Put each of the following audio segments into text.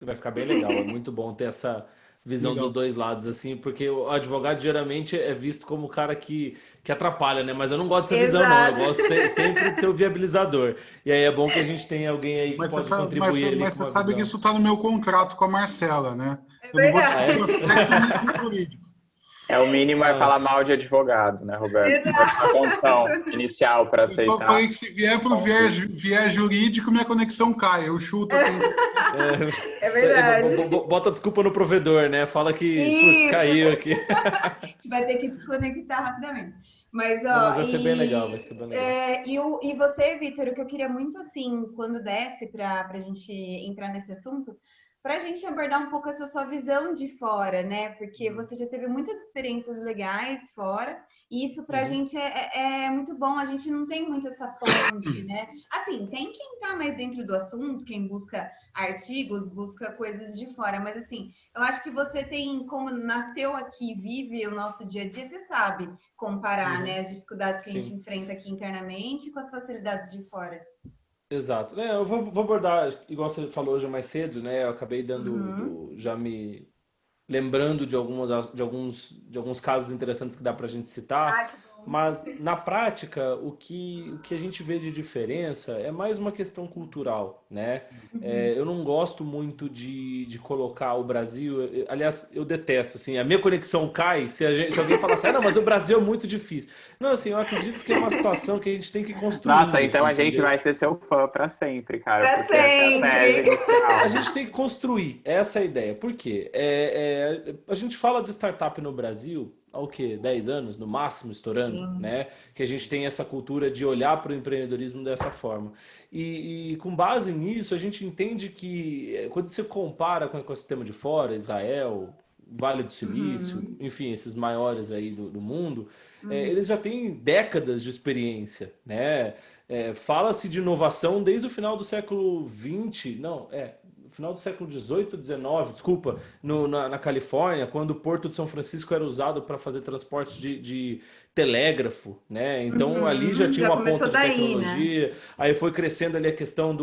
vai ficar bem legal. É muito bom ter essa visão dos Legal. dois lados, assim, porque o advogado geralmente é visto como o cara que atrapalha, né? Mas eu não gosto dessa visão, não. Eu Exato. gosto sempre de ser o viabilizador. E aí é bom que a gente tem alguém aí que pode contribuir ali Mas com você uma sabe que visão. isso está no meu contrato com a Marcela, né? É Eu não vou Ah, discutir o é? verdade. aspecto jurídico. É o mínimo é Ah, falar mal de advogado, né, Roberto? Essa é a condição Exato. inicial para Eu só aceitar. falei que se vier para o viés jurídico, minha conexão cai. Eu chuto aqui. É verdade. bota desculpa no provedor, né? Fala que, putz, Isso. caiu aqui. A gente vai ter que desconectar rapidamente. Mas, Não, mas ó, vai ser bem legal, vai ser bem legal. e você, Vitor, o que eu queria muito, assim, quando desse para a gente entrar nesse assunto, para a gente abordar um pouco essa sua visão de fora, né? Porque Uhum. você já teve muitas experiências legais fora, e isso para a Uhum. gente é muito bom, a gente não tem muito essa ponte, né? Assim, tem quem está mais dentro do assunto, quem busca artigos, busca coisas de fora, mas assim, eu acho que você tem, como nasceu aqui, vive o nosso dia a dia, você sabe comparar, né, Uhum. as dificuldades que a gente Sim. enfrenta aqui internamente com as facilidades de fora. Exato. Né, eu vou abordar, igual você falou hoje mais cedo, né? Eu acabei Uhum. já me lembrando de de alguns casos interessantes que dá para a gente citar, Ah, que bom. mas na prática o que a gente vê de diferença é mais uma questão cultural, né? Uhum. É, eu não gosto muito de colocar o Brasil, aliás, eu detesto, assim, a minha conexão cai se alguém falar assim, ah, não, mas o Brasil é muito difícil. Não, assim, eu acredito que é uma situação que a gente tem que ir Nossa, construindo, então a gente entendeu? vai ser seu fã para sempre, cara, Para porque essa é a tese sempre. A inicial. gente tem que construir, essa é a ideia. Por quê? A gente fala de startup no Brasil há o quê? 10 anos, no máximo, estourando, Sim. né? Que a gente tem essa cultura de olhar para o empreendedorismo dessa forma. E com base nisso, a gente entende que quando você compara com o ecossistema de fora, Israel, Vale do Silício, Uhum. enfim, esses maiores aí do mundo, eles Uhum. já têm décadas de experiência, né? Fala-se de inovação desde o final do século XX, não, no final do século XVIII, XIX, desculpa, na Califórnia, quando o Porto de São Francisco era usado para fazer transporte de telégrafo, né? Então ali já Uhum. tinha Já uma ponta começou de daí, né? tecnologia, aí foi crescendo ali a questão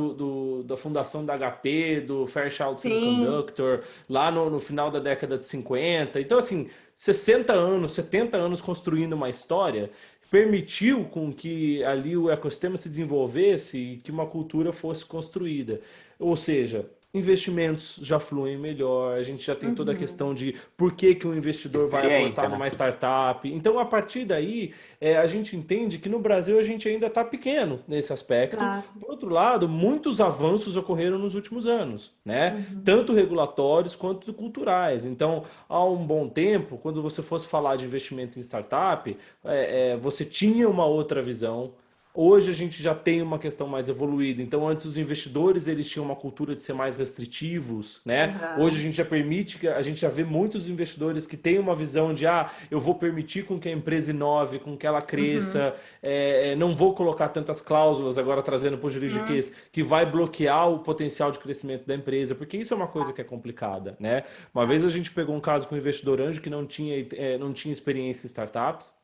da fundação da HP, do Fairchild Sim. Semiconductor, lá no final da década de 50. Então, assim, 60 anos, 70 anos construindo uma história permitiu com que ali o ecossistema se desenvolvesse e que uma cultura fosse construída. Ou seja, investimentos já fluem melhor, a gente já tem toda a Uhum. questão de por que, que um investidor vai Experiência, aportar né? numa startup. Então, a partir daí, a gente entende que no Brasil a gente ainda está pequeno nesse aspecto. Exato. Por outro lado, muitos avanços ocorreram nos últimos anos, né? Uhum. Tanto regulatórios quanto culturais. Então, há um bom tempo, quando você fosse falar de investimento em startup, você tinha uma outra visão. Hoje a gente já tem uma questão mais evoluída. Então, antes os investidores eles tinham uma cultura de ser mais restritivos, né? Hoje a Uhum. gente já permite, a gente já vê muitos investidores que têm uma visão de eu vou permitir com que a empresa inove, com que ela Uhum. cresça, não vou colocar tantas cláusulas agora trazendo para o Uhum. juridiquês que vai bloquear o potencial de crescimento da empresa, porque isso é uma coisa que é complicada, né? Uma vez a gente pegou um caso com um investidor anjo que não tinha experiência em startups.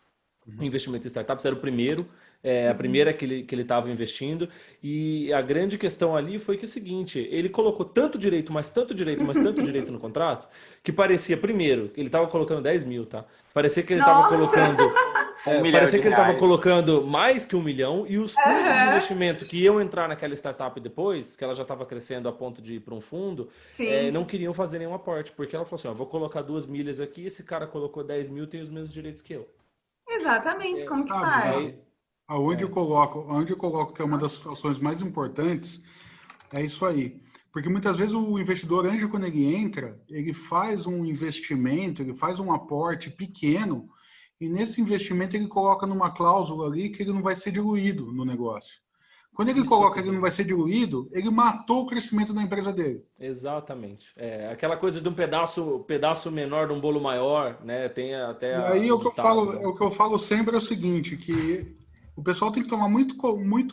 O investimento em startups era o primeiro, a Uhum. primeira que ele estava investindo, e a grande questão ali foi que é o seguinte, ele colocou tanto direito, mas tanto direito, mas tanto direito no contrato, que parecia, primeiro, ele estava colocando 10 mil, tá? Parecia que ele estava Nossa! colocando, Um milhão parecia de que ele estava reais. colocando mais que 1 milhão, e os fundos de Aham. investimento que iam entrar naquela startup depois, que ela já estava crescendo a ponto de ir para um fundo, não Sim. queriam fazer nenhum aporte, porque ela falou assim, ó, vou colocar 2 milhas aqui, esse cara colocou 10 mil, tem os mesmos direitos que eu. Exatamente, como que Sabe, faz? Aí, aonde eu coloco que é uma das situações mais importantes, é isso aí. Porque muitas vezes o investidor anjo, quando ele entra, ele faz um investimento, ele faz um aporte pequeno, e nesse investimento ele coloca numa cláusula ali que ele não vai ser diluído no negócio. Quando ele isso é coloca que ele não vai terrível. ser diluído, ele matou o crescimento da empresa dele. Exatamente. Aquela coisa de um pedaço menor de um bolo maior, né? Tem até E aí o ditado, né? o que eu falo sempre é o seguinte, que o pessoal tem que tomar muito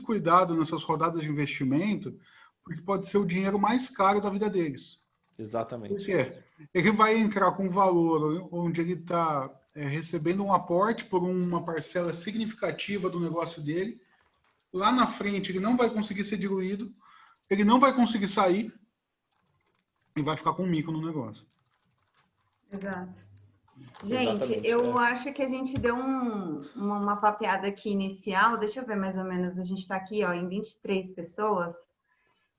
cuidado nessas rodadas de investimento, porque pode ser o dinheiro mais caro da vida deles. Por Exatamente. quê? Ele vai entrar com um valor onde ele está recebendo um aporte por uma parcela significativa do negócio dele. Lá na frente ele não vai conseguir ser diluído, ele não vai conseguir sair, e vai ficar com mico no negócio. Exato. Gente, Exatamente, eu acho que a gente deu uma papeada aqui inicial. Deixa eu ver mais ou menos. A gente está aqui, ó, em 23 pessoas.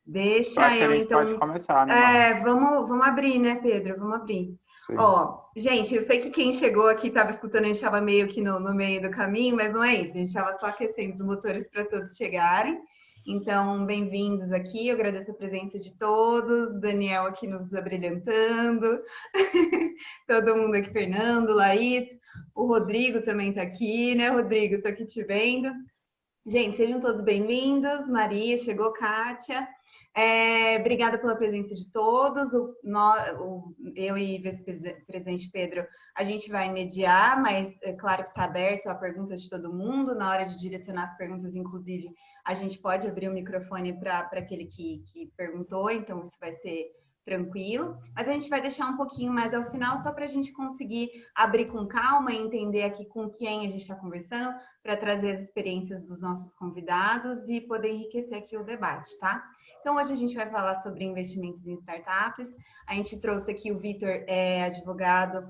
Eu Deixa acho que a eu, gente pode então. começar, né, Marra? Vamos abrir, né, Pedro? Vamos abrir. Sim. Ó, gente, eu sei que quem chegou aqui estava escutando, a gente estava meio que no meio do caminho, mas não é isso. A gente estava só aquecendo os motores para todos chegarem. Então, bem-vindos aqui. Eu agradeço a presença de todos. Daniel aqui nos abrilhantando. Todo mundo aqui, Fernando, Laís. O Rodrigo também está aqui, né, Rodrigo? Estou aqui te vendo. Gente, sejam todos bem-vindos. Maria, chegou, Kátia. Obrigada pela presença de todos. Eu e vice-presidente Pedro, a gente vai mediar, mas é claro que está aberto a perguntas de todo mundo. Na hora de direcionar as perguntas, inclusive, a gente pode abrir o microfone para aquele que perguntou, então isso vai ser tranquilo. Mas a gente vai deixar um pouquinho mais ao final, só para a gente conseguir abrir com calma e entender aqui com quem a gente está conversando, para trazer as experiências dos nossos convidados e poder enriquecer aqui o debate, tá? Então, hoje a gente vai falar sobre investimentos em startups. A gente trouxe aqui o Vitor, advogado,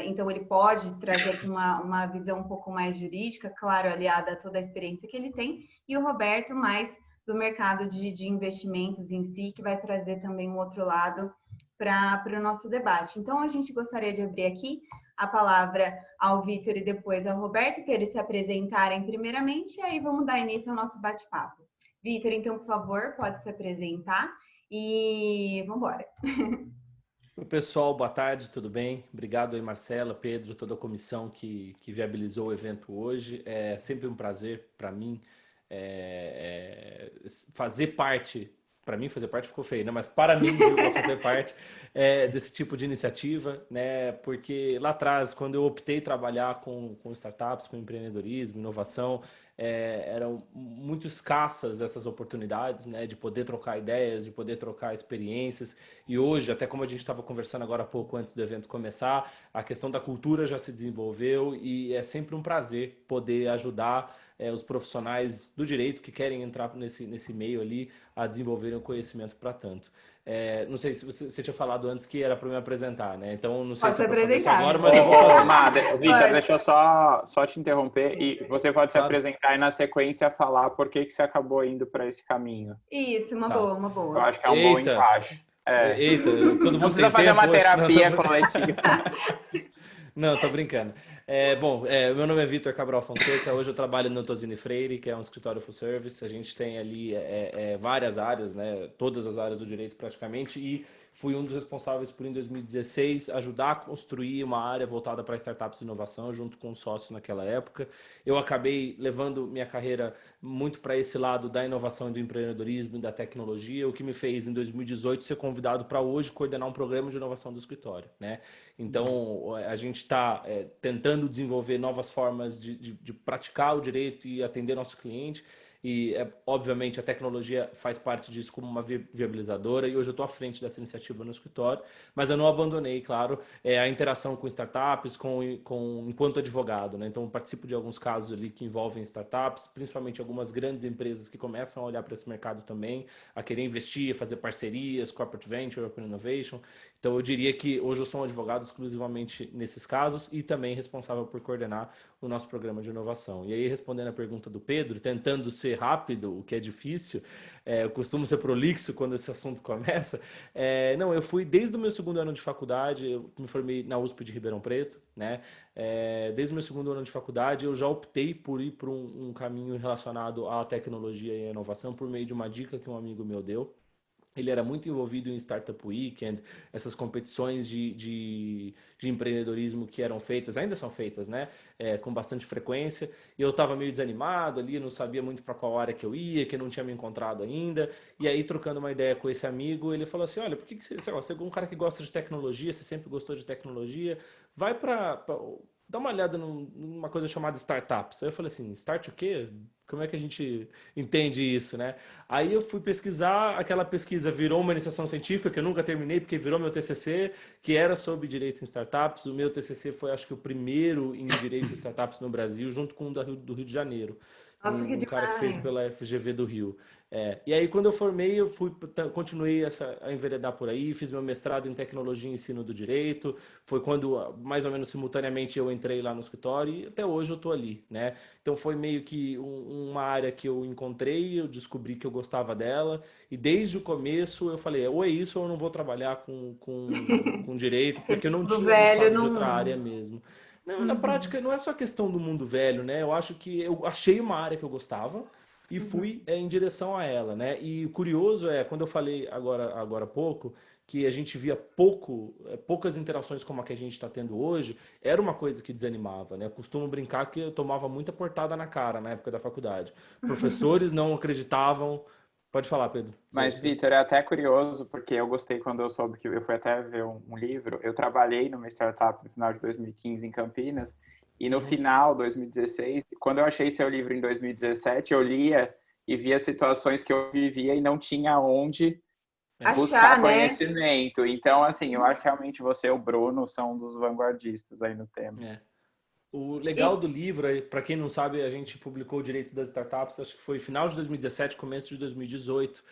então ele pode trazer aqui uma visão um pouco mais jurídica, claro, aliada a toda a experiência que ele tem, e o Roberto, mais do mercado de investimentos em si, que vai trazer também um outro lado para o nosso debate. Então, a gente gostaria de abrir aqui a palavra ao Vitor e depois ao Roberto, para eles se apresentarem primeiramente, e aí vamos dar início ao nosso bate-papo. Vitor, então, por favor, pode se apresentar e vamos embora. Oi, pessoal, boa tarde, tudo bem? Obrigado aí, Marcela, Pedro, toda a comissão que viabilizou o evento hoje. É sempre um prazer para mim fazer parte. Para mim, fazer parte ficou feio, né? Mas para mim, fazer parte desse tipo de iniciativa, né? Porque lá atrás, quando eu optei trabalhar com startups, com empreendedorismo, inovação, eram muito escassas essas oportunidades, né? De poder trocar ideias, de poder trocar experiências. E hoje, até como a gente estava conversando agora há pouco antes do evento começar, a questão da cultura já se desenvolveu e é sempre um prazer poder ajudar os profissionais do direito que querem entrar nesse meio ali a desenvolverem o conhecimento para tanto. Não sei se você tinha falado antes que era para me apresentar, né? Então não sei se é para fazer isso agora, mas eu vou fazer. Vitor, deixa eu só te interromper e você pode se apresentar e na sequência falar por que você acabou indo para esse caminho. Isso, uma boa. Eu acho que é um bom encaixe. Eita, todo mundo não precisa tem fazer tempo uma hoje, terapia coletiva. Não, tô brincando. Meu nome é Vitor Cabral Fonseca. Hoje eu trabalho no Tozini Freire, que é um escritório full service. A gente tem ali várias áreas, né? Todas as áreas do direito praticamente. E fui um dos responsáveis por, em 2016, ajudar a construir uma área voltada para startups e inovação, junto com um sócio naquela época. Eu acabei levando minha carreira muito para esse lado da inovação e do empreendedorismo e da tecnologia, o que me fez, em 2018, ser convidado para hoje coordenar um programa de inovação do escritório, né? Então, a gente está tentando desenvolver novas formas de praticar o direito e atender nosso cliente. E, obviamente, a tecnologia faz parte disso como uma viabilizadora, e hoje eu estou à frente dessa iniciativa no escritório, mas eu não abandonei, claro, a interação com startups, enquanto advogado, né? Então, eu participo de alguns casos ali que envolvem startups, principalmente algumas grandes empresas que começam a olhar para esse mercado também, a querer investir, fazer parcerias, corporate venture, open innovation. Então, eu diria que hoje eu sou um advogado exclusivamente nesses casos e também responsável por coordenar o nosso programa de inovação. E aí, respondendo a pergunta do Pedro, tentando ser rápido, o que é difícil, eu costumo ser prolixo quando esse assunto começa. Eu fui desde o meu segundo ano de faculdade, eu me formei na USP de Ribeirão Preto, né? Desde o meu segundo ano de faculdade, eu já optei por ir para um caminho relacionado à tecnologia e à inovação por meio de uma dica que um amigo meu deu. Ele era muito envolvido em Startup Weekend, essas competições de empreendedorismo que eram feitas, ainda são feitas, né? Com bastante frequência. E eu estava meio desanimado ali, não sabia muito para qual área que eu ia, que eu não tinha me encontrado ainda. E aí, trocando uma ideia com esse amigo, ele falou assim, olha, por que você é um cara que gosta de tecnologia, você sempre gostou de tecnologia, vai dá uma olhada numa coisa chamada startups. Aí eu falei assim, start o quê? Como é que a gente entende isso, né? Aí eu fui pesquisar, aquela pesquisa virou uma iniciação científica, que eu nunca terminei, porque virou meu TCC, que era sobre direito em startups. O meu TCC foi, acho que, o primeiro em direito em startups no Brasil, junto com o do Rio de Janeiro. Nossa, que um cara que fez demais. pela FGV do Rio. E aí, quando eu formei, continuei a enveredar por aí, fiz meu mestrado em tecnologia e ensino do direito. Foi quando, mais ou menos simultaneamente, eu entrei lá no escritório e até hoje eu estou ali, né? Então foi meio que uma área que eu encontrei, eu descobri que eu gostava dela e desde o começo eu falei, ou é isso ou eu não vou trabalhar com direito, porque eu Aquele não mundo tinha velho gostado de outra não. área mesmo. Não, na Uhum, prática não é só questão do mundo velho, né? Eu acho que eu achei uma área que eu gostava e fui uhum. em direção a ela, né? E o curioso é, quando eu falei agora há pouco, que a gente via poucas interações como a que a gente está tendo hoje, era uma coisa que desanimava, né? Eu costumo brincar que eu tomava muita portada na cara na época da faculdade. Professores não acreditavam. Pode falar, Pedro. Mas, Vitor, é até curioso, porque eu gostei quando eu soube que eu fui até ver um livro. Eu trabalhei numa startup no final de 2015 em Campinas, e no Uhum. final, 2016, quando eu achei seu livro em 2017, eu lia e via situações que eu vivia e não tinha onde É, Achar, buscar né? conhecimento. Então, assim, eu acho que realmente você e o Bruno são um dos vanguardistas aí no tema. é. O legal E, do livro, para quem não sabe, a gente publicou o Direito das Startups, acho que foi final de 2017, começo de 2018.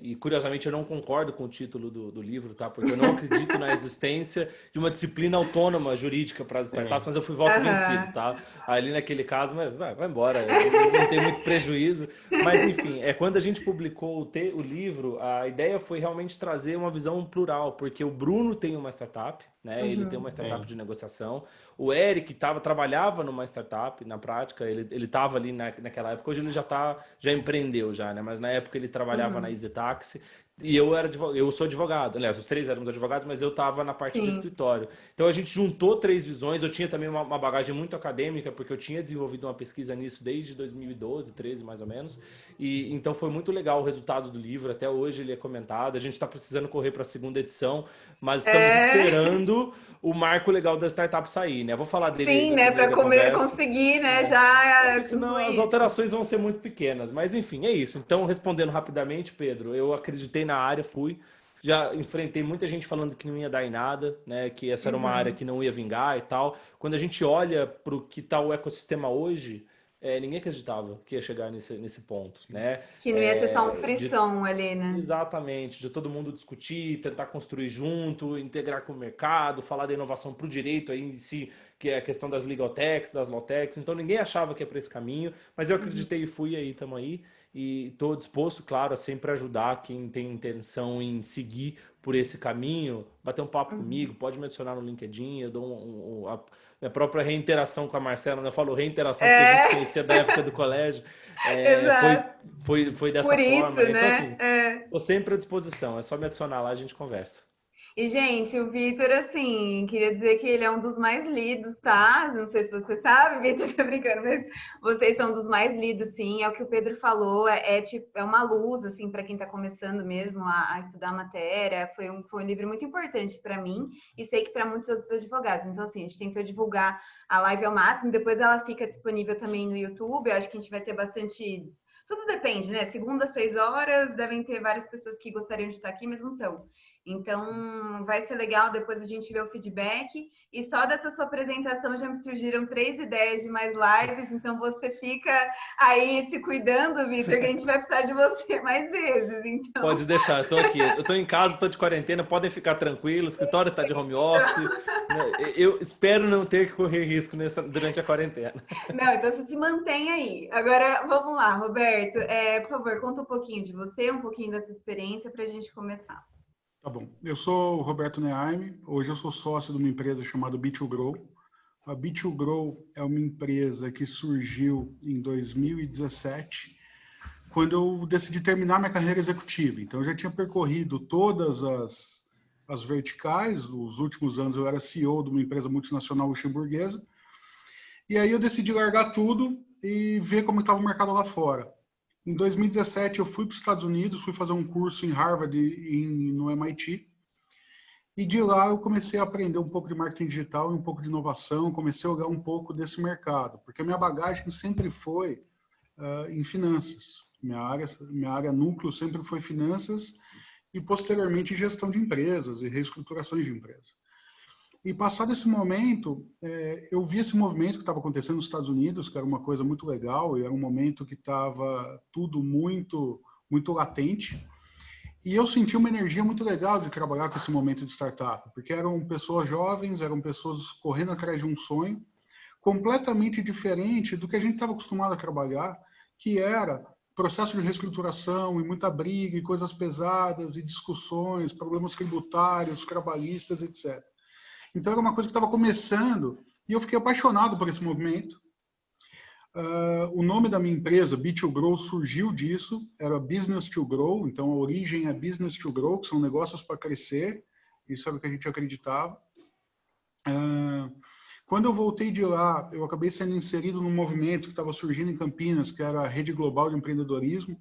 E curiosamente eu não concordo com o título do livro, tá? Porque eu não acredito na existência de uma disciplina autônoma jurídica para as startups, Sim. mas eu fui voto vencido, aham. tá? Ali naquele caso, mas vai embora, não tem muito prejuízo. Mas enfim, quando a gente publicou o livro, a ideia foi realmente trazer uma visão plural, porque o Bruno tem uma startup, né? Ele tem Uhum, uma startup Sim. de negociação. O Eric trabalhava numa startup, na prática, ele estava ali naquela época, hoje ele já empreendeu já, né? Mas na época ele trabalhava na uhum. Easy Taxi e eu sou advogado. Aliás, os três éramos advogados, mas eu estava na parte de Sim. escritório. Então a gente juntou três visões. Eu tinha também uma bagagem muito acadêmica, porque eu tinha desenvolvido uma pesquisa nisso desde 2012, 13 mais ou menos. E então foi muito legal o resultado do livro. Até hoje ele é comentado. A gente está precisando correr para a segunda edição, mas estamos É, esperando o marco legal da startup sair, né? Eu vou falar dele sim, no né? meio Para da comer, conversa, conseguir, né? né? Já Porque senão as concluir isso. alterações vão ser muito pequenas. Mas enfim, é isso. Então, respondendo rapidamente, Pedro, eu acreditei na área, fui. Já enfrentei muita gente falando que não ia dar em nada, né? Que essa era uma área Uhum. que não ia vingar e tal. Quando a gente olha para o que está o ecossistema hoje, ninguém acreditava que ia chegar nesse ponto, né? Que não ia ser só um De frisson ali, né? Exatamente, de todo mundo discutir, tentar construir junto, integrar com o mercado, falar da inovação para o direito aí em si, que é a questão das legal techs, das law techs. Então ninguém achava que ia para esse caminho, mas eu Uhum. acreditei e fui aí, estamos aí. E estou disposto, claro, a sempre ajudar quem tem intenção em seguir por esse caminho, bater um papo Uhum. comigo, pode me adicionar no LinkedIn, eu dou a minha própria reinteração com a Marcela, né? Eu falo reinteração porque a gente se É, conhecia da época do colégio, é, foi, exato. foi dessa Por isso, forma, né? Então, né? assim, É. estou sempre à disposição, é só me adicionar lá, a gente conversa. E, gente, o Vitor, assim, queria dizer que ele é um dos mais lidos, tá? Não sei se você sabe, Vitor, tá brincando, mas vocês são dos mais lidos, sim. É o que o Pedro falou, tipo, é uma luz, assim, para quem está começando mesmo a estudar a matéria. Foi um livro muito importante para mim e sei que para muitos outros advogados. Então, assim, a gente tentou divulgar a live ao máximo, depois ela fica disponível também no YouTube. Eu acho que a gente vai ter bastante. Tudo depende, né? Segunda, 6 horas, devem ter várias pessoas que gostariam de estar aqui, mas não estão. Então, vai ser legal depois a gente ver o feedback. E só dessa sua apresentação já me surgiram 3 ideias de mais lives. Então, você fica aí se cuidando, Vitor, que a gente vai precisar de você mais vezes. Então, Pode deixar, eu tô aqui. Eu tô em casa, tô de quarentena, podem ficar tranquilos, o escritório tá de home office, né? Eu espero não ter que correr risco durante a quarentena. não, então você se mantém aí. Agora, vamos lá, Roberto. Por favor, conta um pouquinho de você, um pouquinho da sua experiência para a gente começar. Tá bom. Eu sou o Roberto Neaime. Hoje eu sou sócio de uma empresa chamada B2Grow. A B2Grow é uma empresa que surgiu em 2017, quando eu decidi terminar minha carreira executiva. Então, eu já tinha percorrido todas as verticais. Nos últimos anos, eu era CEO de uma empresa multinacional luxemburguesa. E aí eu decidi largar tudo e ver como estava o mercado lá fora. Em 2017, eu fui para os Estados Unidos, fui fazer um curso em Harvard e no MIT. E de lá eu comecei a aprender um pouco de marketing digital e um pouco de inovação, comecei a olhar um pouco desse mercado, porque a minha bagagem sempre foi em finanças. Minha área núcleo sempre foi finanças e posteriormente gestão de empresas e reestruturações de empresas. E passado esse momento, eu vi esse movimento que estava acontecendo nos Estados Unidos, que era uma coisa muito legal, e era um momento que estava tudo muito, muito latente. E eu senti uma energia muito legal de trabalhar com esse momento de startup, porque eram pessoas jovens, eram pessoas correndo atrás de um sonho, completamente diferente do que a gente estava acostumado a trabalhar, que era processo de reestruturação e muita briga e coisas pesadas e discussões, problemas tributários, trabalhistas, etc. Então era uma coisa que estava começando e eu fiquei apaixonado por esse movimento. O nome da minha empresa, B2Grow, surgiu disso, era Business to Grow, então a origem é Business to Grow, que são negócios para crescer, isso era o que a gente acreditava. Quando eu voltei de lá, eu acabei sendo inserido num movimento que estava surgindo em Campinas, que era a Rede Global de Empreendedorismo,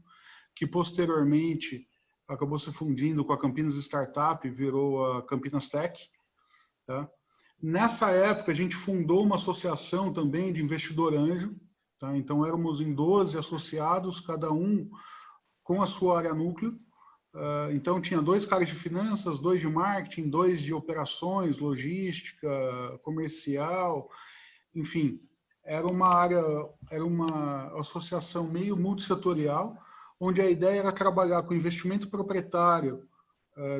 que posteriormente acabou se fundindo com a Campinas Startup e virou a Campinas Tech. Tá? Nessa época, a gente fundou uma associação também de investidor anjo. Tá? Então, éramos em 12 associados, cada um com a sua área núcleo. Então, tinha 2 caras de finanças, 2 de marketing, 2 de operações, logística, comercial, enfim. Era uma associação meio multissetorial, onde a ideia era trabalhar com investimento proprietário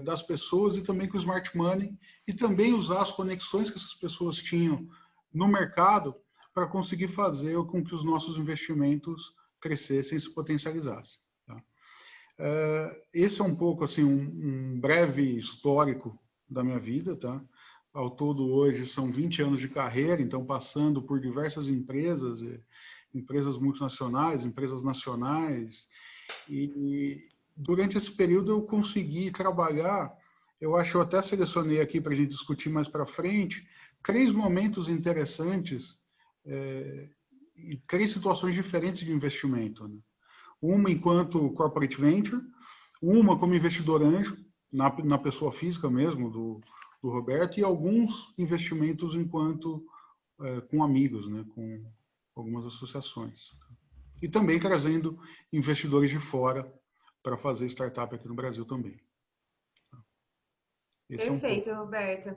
das pessoas e também com o smart money, e também usar as conexões que essas pessoas tinham no mercado para conseguir fazer com que os nossos investimentos crescessem e se potencializassem. Tá? Esse é um pouco assim um breve histórico da minha vida, tá? Ao todo hoje são 20 anos de carreira, então passando por diversas empresas, empresas multinacionais, empresas nacionais, e durante esse período eu consegui trabalhar, eu acho que eu até selecionei aqui para a gente discutir mais para frente, 3 momentos interessantes e 3 situações diferentes de investimento, né? Uma enquanto corporate venture, uma como investidor anjo, na pessoa física mesmo, do Roberto, e alguns investimentos enquanto com amigos, né, com algumas associações. E também trazendo investidores de fora para fazer startup aqui no Brasil também. Perfeito, Roberto.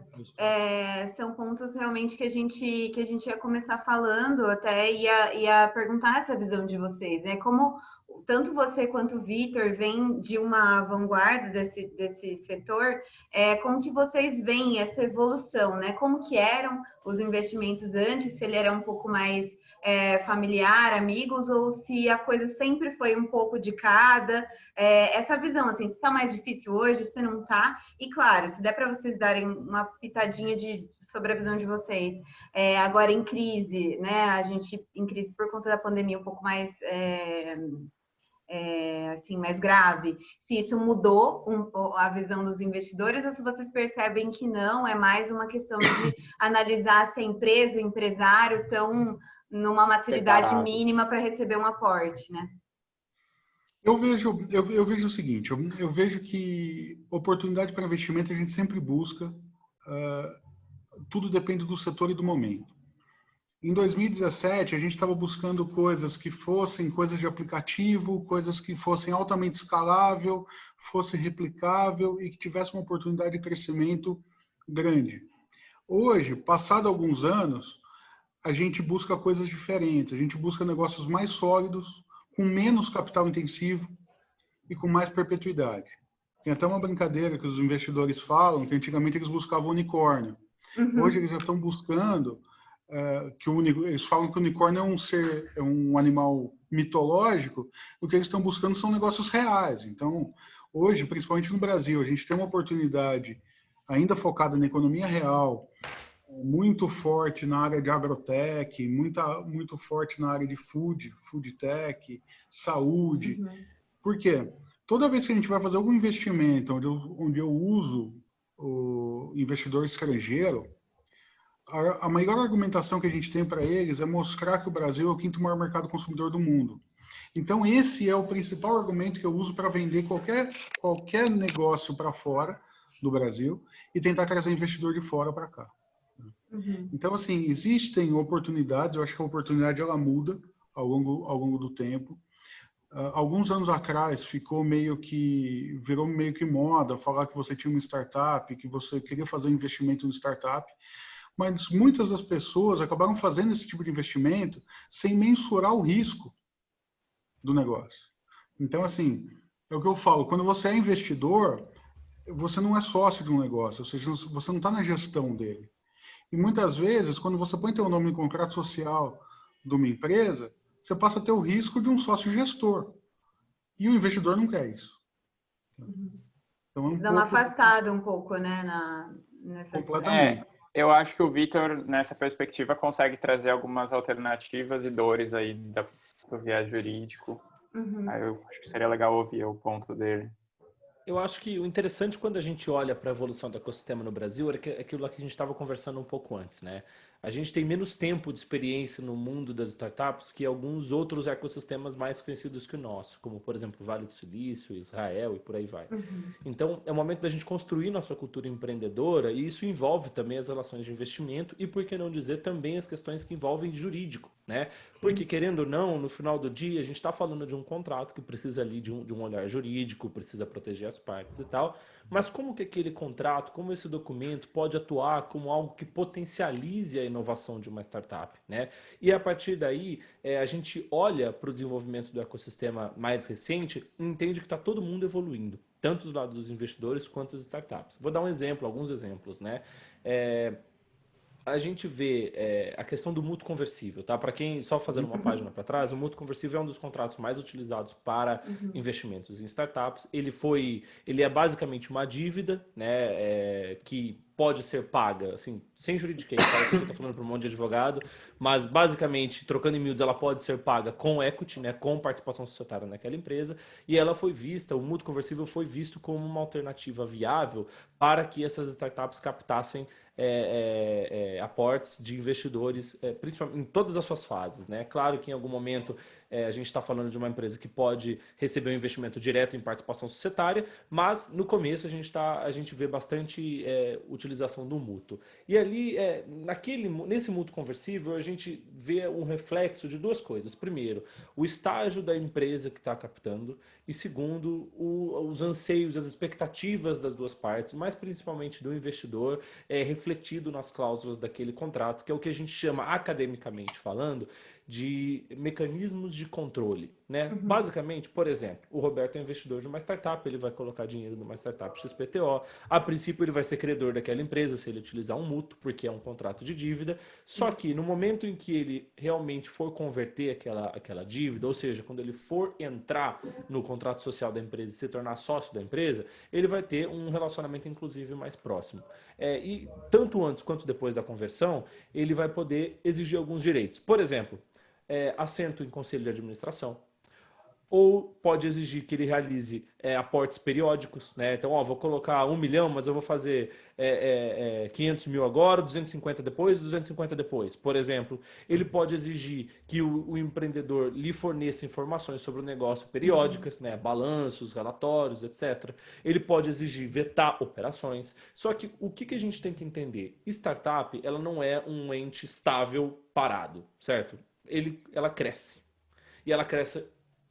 São pontos realmente que a gente ia começar falando, até ia perguntar essa visão de vocês, né? Como tanto você quanto o Vitor vêm de uma vanguarda desse setor, como que vocês veem essa evolução, né? Como que eram os investimentos antes, se ele era um pouco mais familiar, amigos, ou se a coisa sempre foi um pouco de cada. Essa visão, assim, se está mais difícil hoje, se não está. E claro, se der para vocês darem uma pitadinha sobre a visão de vocês, agora em crise, né? A gente em crise por conta da pandemia um pouco mais assim, mais grave, se isso mudou a visão dos investidores ou se vocês percebem que não, é mais uma questão de analisar se a empresa, o empresário estão numa maturidade mínima para receber um aporte, né? Eu vejo o seguinte, eu vejo que oportunidade para investimento a gente sempre busca, tudo depende do setor e do momento. Em 2017, a gente estava buscando coisas que fossem coisas de aplicativo, coisas que fossem altamente escalável, fosse replicável e que tivesse uma oportunidade de crescimento grande. Hoje, passado alguns anos, a gente busca coisas diferentes, a gente busca negócios mais sólidos, com menos capital intensivo e com mais perpetuidade. Tem até uma brincadeira que os investidores falam, que antigamente eles buscavam unicórnio. Uhum. Hoje eles já estão buscando eles falam que o unicórnio é um animal mitológico, o que eles estão buscando são negócios reais. Então, hoje, principalmente no Brasil, a gente tem uma oportunidade ainda focada na economia real, muito forte na área de agrotech, muito forte na área de food tech, saúde. Uhum. Por quê? Toda vez que a gente vai fazer algum investimento onde eu uso o investidor estrangeiro, a maior argumentação que a gente tem para eles é mostrar que o Brasil é o 5º maior mercado consumidor do mundo. Então, esse é o principal argumento que eu uso para vender qualquer negócio para fora do Brasil e tentar trazer investidor de fora para cá. Uhum. Então, assim, existem oportunidades, eu acho que a oportunidade ela muda ao longo do tempo. alguns anos atrás virou meio que moda falar que você tinha uma startup, que você queria fazer um investimento em startup, mas muitas das pessoas acabaram fazendo esse tipo de investimento sem mensurar o risco do negócio. Então, assim, é o que eu falo, quando você é investidor, você não é sócio de um negócio, ou seja, você não está na gestão dele. E muitas vezes, quando você põe teu nome em contrato social de uma empresa, você passa a ter o risco de um sócio gestor. E o investidor não quer isso. Então, Isso dá uma afastada um pouco, né? Completamente. Eu acho que o Vitor, nessa perspectiva, consegue trazer algumas alternativas e dores aí do viés jurídico. Aí eu acho que seria legal ouvir o ponto dele. Eu acho que o interessante quando a gente olha para a evolução do ecossistema no Brasil é aquilo lá que a gente estava conversando um pouco antes, né? A gente tem menos tempo de experiência no mundo das startups que alguns outros ecossistemas mais conhecidos que o nosso, como, por exemplo, o Vale do Silício, Israel e por aí vai. Então, é o momento da gente construir nossa cultura empreendedora e isso envolve também as relações de investimento e, por que não dizer, também as questões que envolvem jurídico, né? Porque, querendo ou não, no final do dia, a gente está falando de um contrato que precisa ali de um olhar jurídico, precisa proteger as partes e tal, mas como que aquele contrato, como esse documento pode atuar como algo que potencialize a inovação de uma startup, né? E a partir daí, a gente olha para o desenvolvimento do ecossistema mais recente e entende que está todo mundo evoluindo, tanto do lado dos investidores quanto das startups. Vou dar um exemplo, alguns exemplos, né? A gente vê a questão do mútuo conversível, tá? Para quem, só fazendo uma página para trás, o mútuo conversível é um dos contratos mais utilizados para investimentos em startups. Ele é basicamente uma dívida, né, que pode ser paga, assim, sem juridiquês, tá? Eu sei que eu tô falando para um monte de advogado, mas basicamente, trocando em miúdos, ela pode ser paga com equity, né, com participação societária naquela empresa, e ela foi vista, o mútuo conversível foi visto como uma alternativa viável para que essas startups captassem aportes de investidores, principalmente em todas as suas fases, né? Claro que em algum momento a gente está falando de uma empresa que pode receber um investimento direto em participação societária, mas no começo a gente vê bastante utilização do mútuo. E ali, nesse mútuo conversível, a gente vê um reflexo de duas coisas. Primeiro, o estágio da empresa que está captando, e segundo, os anseios, as expectativas das duas partes, mas principalmente do investidor, refletido nas cláusulas daquele contrato, que é o que a gente chama, academicamente falando, de mecanismos de controle, né? Basicamente, por exemplo, o Roberto é investidor de uma startup, ele vai colocar dinheiro numa startup XPTO, a princípio ele vai ser credor daquela empresa se ele utilizar um mútuo, porque é um contrato de dívida, só que no momento em que ele realmente for converter aquela dívida, ou seja, quando ele for entrar no contrato social da empresa e se tornar sócio da empresa, ele vai ter um relacionamento inclusive mais próximo. E tanto antes quanto depois da conversão, ele vai poder exigir alguns direitos. Por exemplo, assento em conselho de administração, ou pode exigir que ele realize aportes periódicos, né? Então, vou colocar 1 milhão, mas eu vou fazer 500 mil agora, 250 depois, 250 depois. Por exemplo, ele pode exigir que o empreendedor lhe forneça informações sobre o negócio periódicas, né? Balanços, relatórios, etc. Ele pode exigir vetar operações. Só que o que a gente tem que entender? Startup, ela não é um ente estável parado, certo? Ela cresce. E ela cresce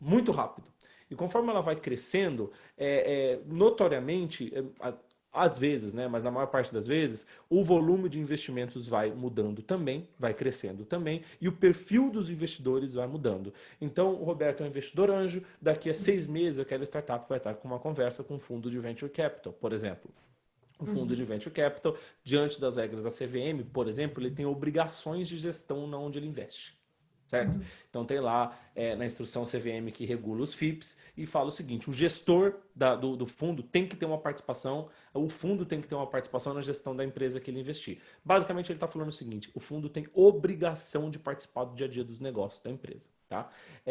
muito rápido. E conforme ela vai crescendo, notoriamente, às vezes, né, mas na maior parte das vezes, o volume de investimentos vai mudando também, vai crescendo também, e o perfil dos investidores vai mudando. Então, o Roberto é um investidor anjo, daqui a 6 meses aquela startup vai estar com uma conversa com um fundo de Venture Capital, por exemplo. O fundo de Venture Capital, diante das regras da CVM, por exemplo, ele tem obrigações de gestão onde ele investe. Certo? Então tem lá na instrução CVM que regula os FIPs e fala o seguinte, o gestor do fundo tem que ter uma participação, o fundo tem que ter uma participação na gestão da empresa que ele investir. Basicamente ele está falando o seguinte, o fundo tem obrigação de participar do dia a dia dos negócios da empresa. Tá?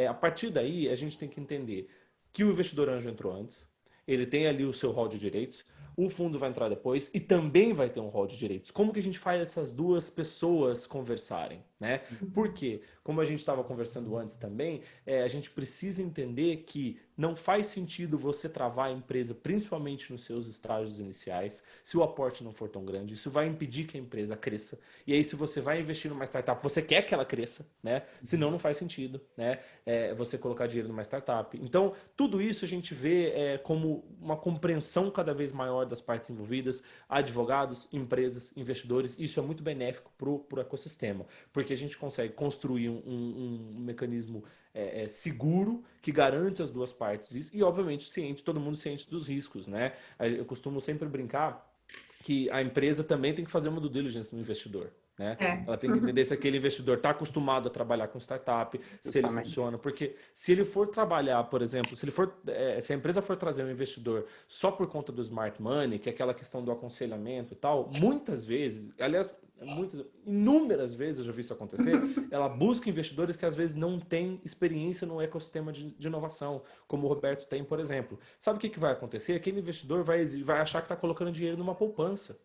A partir daí a gente tem que entender que o investidor anjo entrou antes, ele tem ali o seu rol de direitos, o fundo vai entrar depois e também vai ter um rol de direitos. Como que a gente faz essas duas pessoas conversarem? né? Por quê? Como a gente estava conversando antes também, a gente precisa entender que não faz sentido você travar a empresa, principalmente nos seus estágios iniciais, se o aporte não for tão grande. Isso vai impedir que a empresa cresça. E aí, se você vai investir numa startup, você quer que ela cresça, né? Senão não faz sentido, né? Você colocar dinheiro numa startup. Então, tudo isso a gente vê como uma compreensão cada vez maior das partes envolvidas, advogados, empresas, investidores. Isso é muito benéfico para o ecossistema, porque a gente consegue construir um mecanismo seguro que garante as duas partes e obviamente todo mundo ciente dos riscos, né? Eu costumo sempre brincar que a empresa também tem que fazer uma due diligence no investidor, né? Ela tem que entender se aquele investidor está acostumado a trabalhar com startup, se ele funciona, porque se ele for trabalhar, por exemplo, se a empresa for trazer um investidor só por conta do smart money, que é aquela questão do aconselhamento e tal, muitas vezes, aliás, inúmeras vezes eu já vi isso acontecer, ela busca investidores que às vezes não têm experiência no ecossistema de inovação, como o Roberto tem, por exemplo. Sabe o que vai acontecer? Aquele investidor vai achar que está colocando dinheiro numa poupança.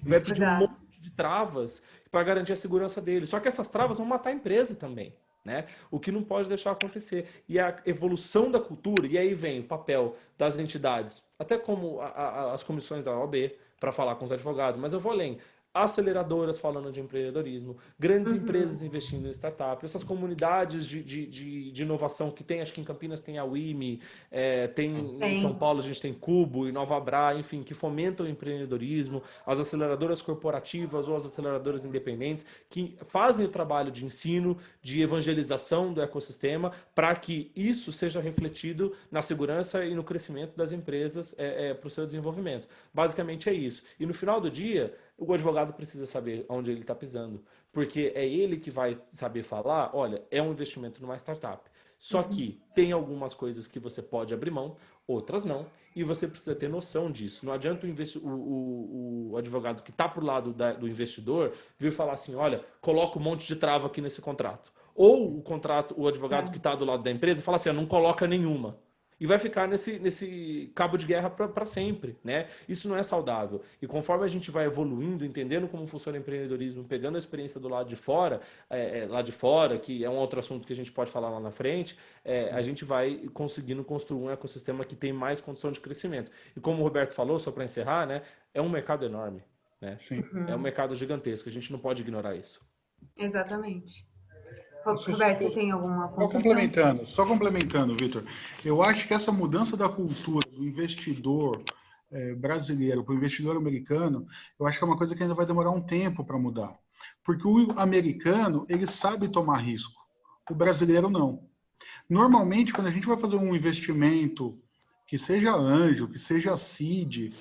E vai pedir um monte de travas para garantir a segurança dele. Só que essas travas vão matar a empresa também, né? O que não pode deixar acontecer. E a evolução da cultura, e aí vem o papel das entidades, até como as comissões da OAB, para falar com os advogados, mas eu vou além. Aceleradoras falando de empreendedorismo, grandes empresas investindo em startup, essas comunidades de inovação que tem, acho que em Campinas tem a WIMI, tem em São Paulo a gente tem Cubo, Inova Bra, enfim, que fomentam o empreendedorismo, as aceleradoras corporativas ou as aceleradoras independentes, que fazem o trabalho de ensino, de evangelização do ecossistema, para que isso seja refletido na segurança e no crescimento das empresas para o seu desenvolvimento. Basicamente é isso. E no final do dia, o advogado precisa saber onde ele está pisando, porque é ele que vai saber falar, olha, é um investimento numa startup. Só que tem algumas coisas que você pode abrir mão, outras não, e você precisa ter noção disso. Não adianta o advogado que está pro lado do investidor vir falar assim, olha, coloca um monte de trava aqui nesse contrato. Ou o advogado que está do lado da empresa fala assim, não coloca nenhuma. E vai ficar nesse cabo de guerra para sempre, né? Isso não é saudável. E conforme a gente vai evoluindo, entendendo como funciona o empreendedorismo, pegando a experiência do lado de fora, que é um outro assunto que a gente pode falar lá na frente, a gente vai conseguindo construir um ecossistema que tem mais condição de crescimento. E como o Roberto falou, só para encerrar, né? É um mercado enorme, né? É um mercado gigantesco. A gente não pode ignorar isso. Exatamente. Roberto, você tem alguma pontuação? Só complementando, Vitor. Eu acho que essa mudança da cultura do investidor brasileiro para o investidor americano, eu acho que é uma coisa que ainda vai demorar um tempo para mudar. Porque o americano, ele sabe tomar risco. O brasileiro não. Normalmente, quando a gente vai fazer um investimento, que seja anjo, que seja seed,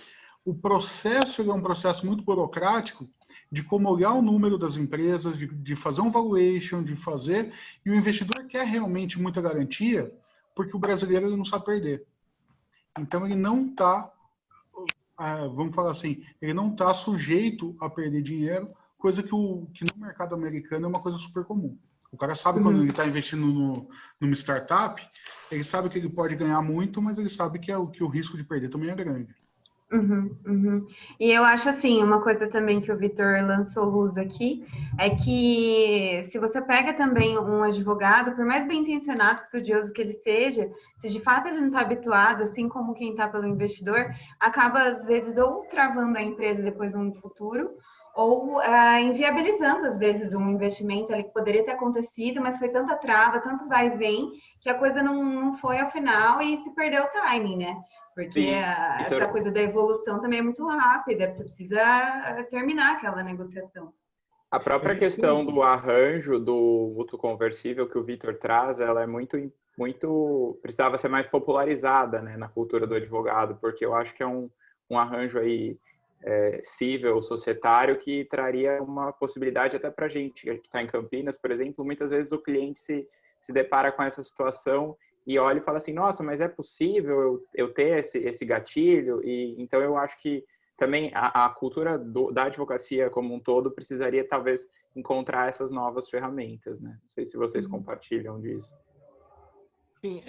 o processo é um processo muito burocrático, de como olhar o número das empresas, de fazer um valuation, e o investidor quer realmente muita garantia, porque o brasileiro ele não sabe perder. Então ele não está, vamos falar assim, ele não está sujeito a perder dinheiro, coisa que no mercado americano é uma coisa super comum. O cara sabe quando ele está investindo numa startup, ele sabe que ele pode ganhar muito, mas ele sabe que o risco de perder também é grande. E eu acho assim, uma coisa também que o Vitor lançou luz aqui, é que se você pega também um advogado, por mais bem intencionado, estudioso que ele seja, se de fato ele não está habituado, assim como quem está pelo investidor, acaba às vezes ou travando a empresa depois no futuro, ou inviabilizando às vezes um investimento ali que poderia ter acontecido, mas foi tanta trava, tanto vai e vem, que a coisa não foi ao final e se perdeu o timing, né? Porque essa coisa da evolução também é muito rápida, você precisa terminar aquela negociação. A própria questão do arranjo do mútuo conversível que o Vitor traz, ela é muito precisava ser mais popularizada, né, na cultura do advogado, porque eu acho que é um arranjo aí cível, societário, que traria uma possibilidade até para a gente que está em Campinas, por exemplo. Muitas vezes o cliente se depara com essa situação e olha e fala assim, nossa, mas é possível eu ter esse gatilho? E então eu acho que também a cultura da advocacia como um todo precisaria talvez encontrar essas novas ferramentas, né? Não sei se vocês compartilham disso. Sim,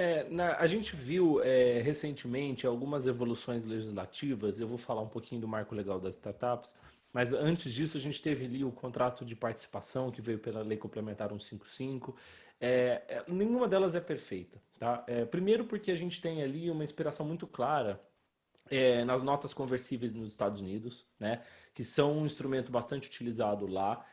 a gente viu recentemente algumas evoluções legislativas. Eu vou falar um pouquinho do marco legal das startups, mas antes disso a gente teve ali o contrato de participação que veio pela Lei Complementar 155. Nenhuma delas é perfeita, tá? Primeiro porque a gente tem ali uma inspiração muito clara nas notas conversíveis nos Estados Unidos, né, que são um instrumento bastante utilizado lá.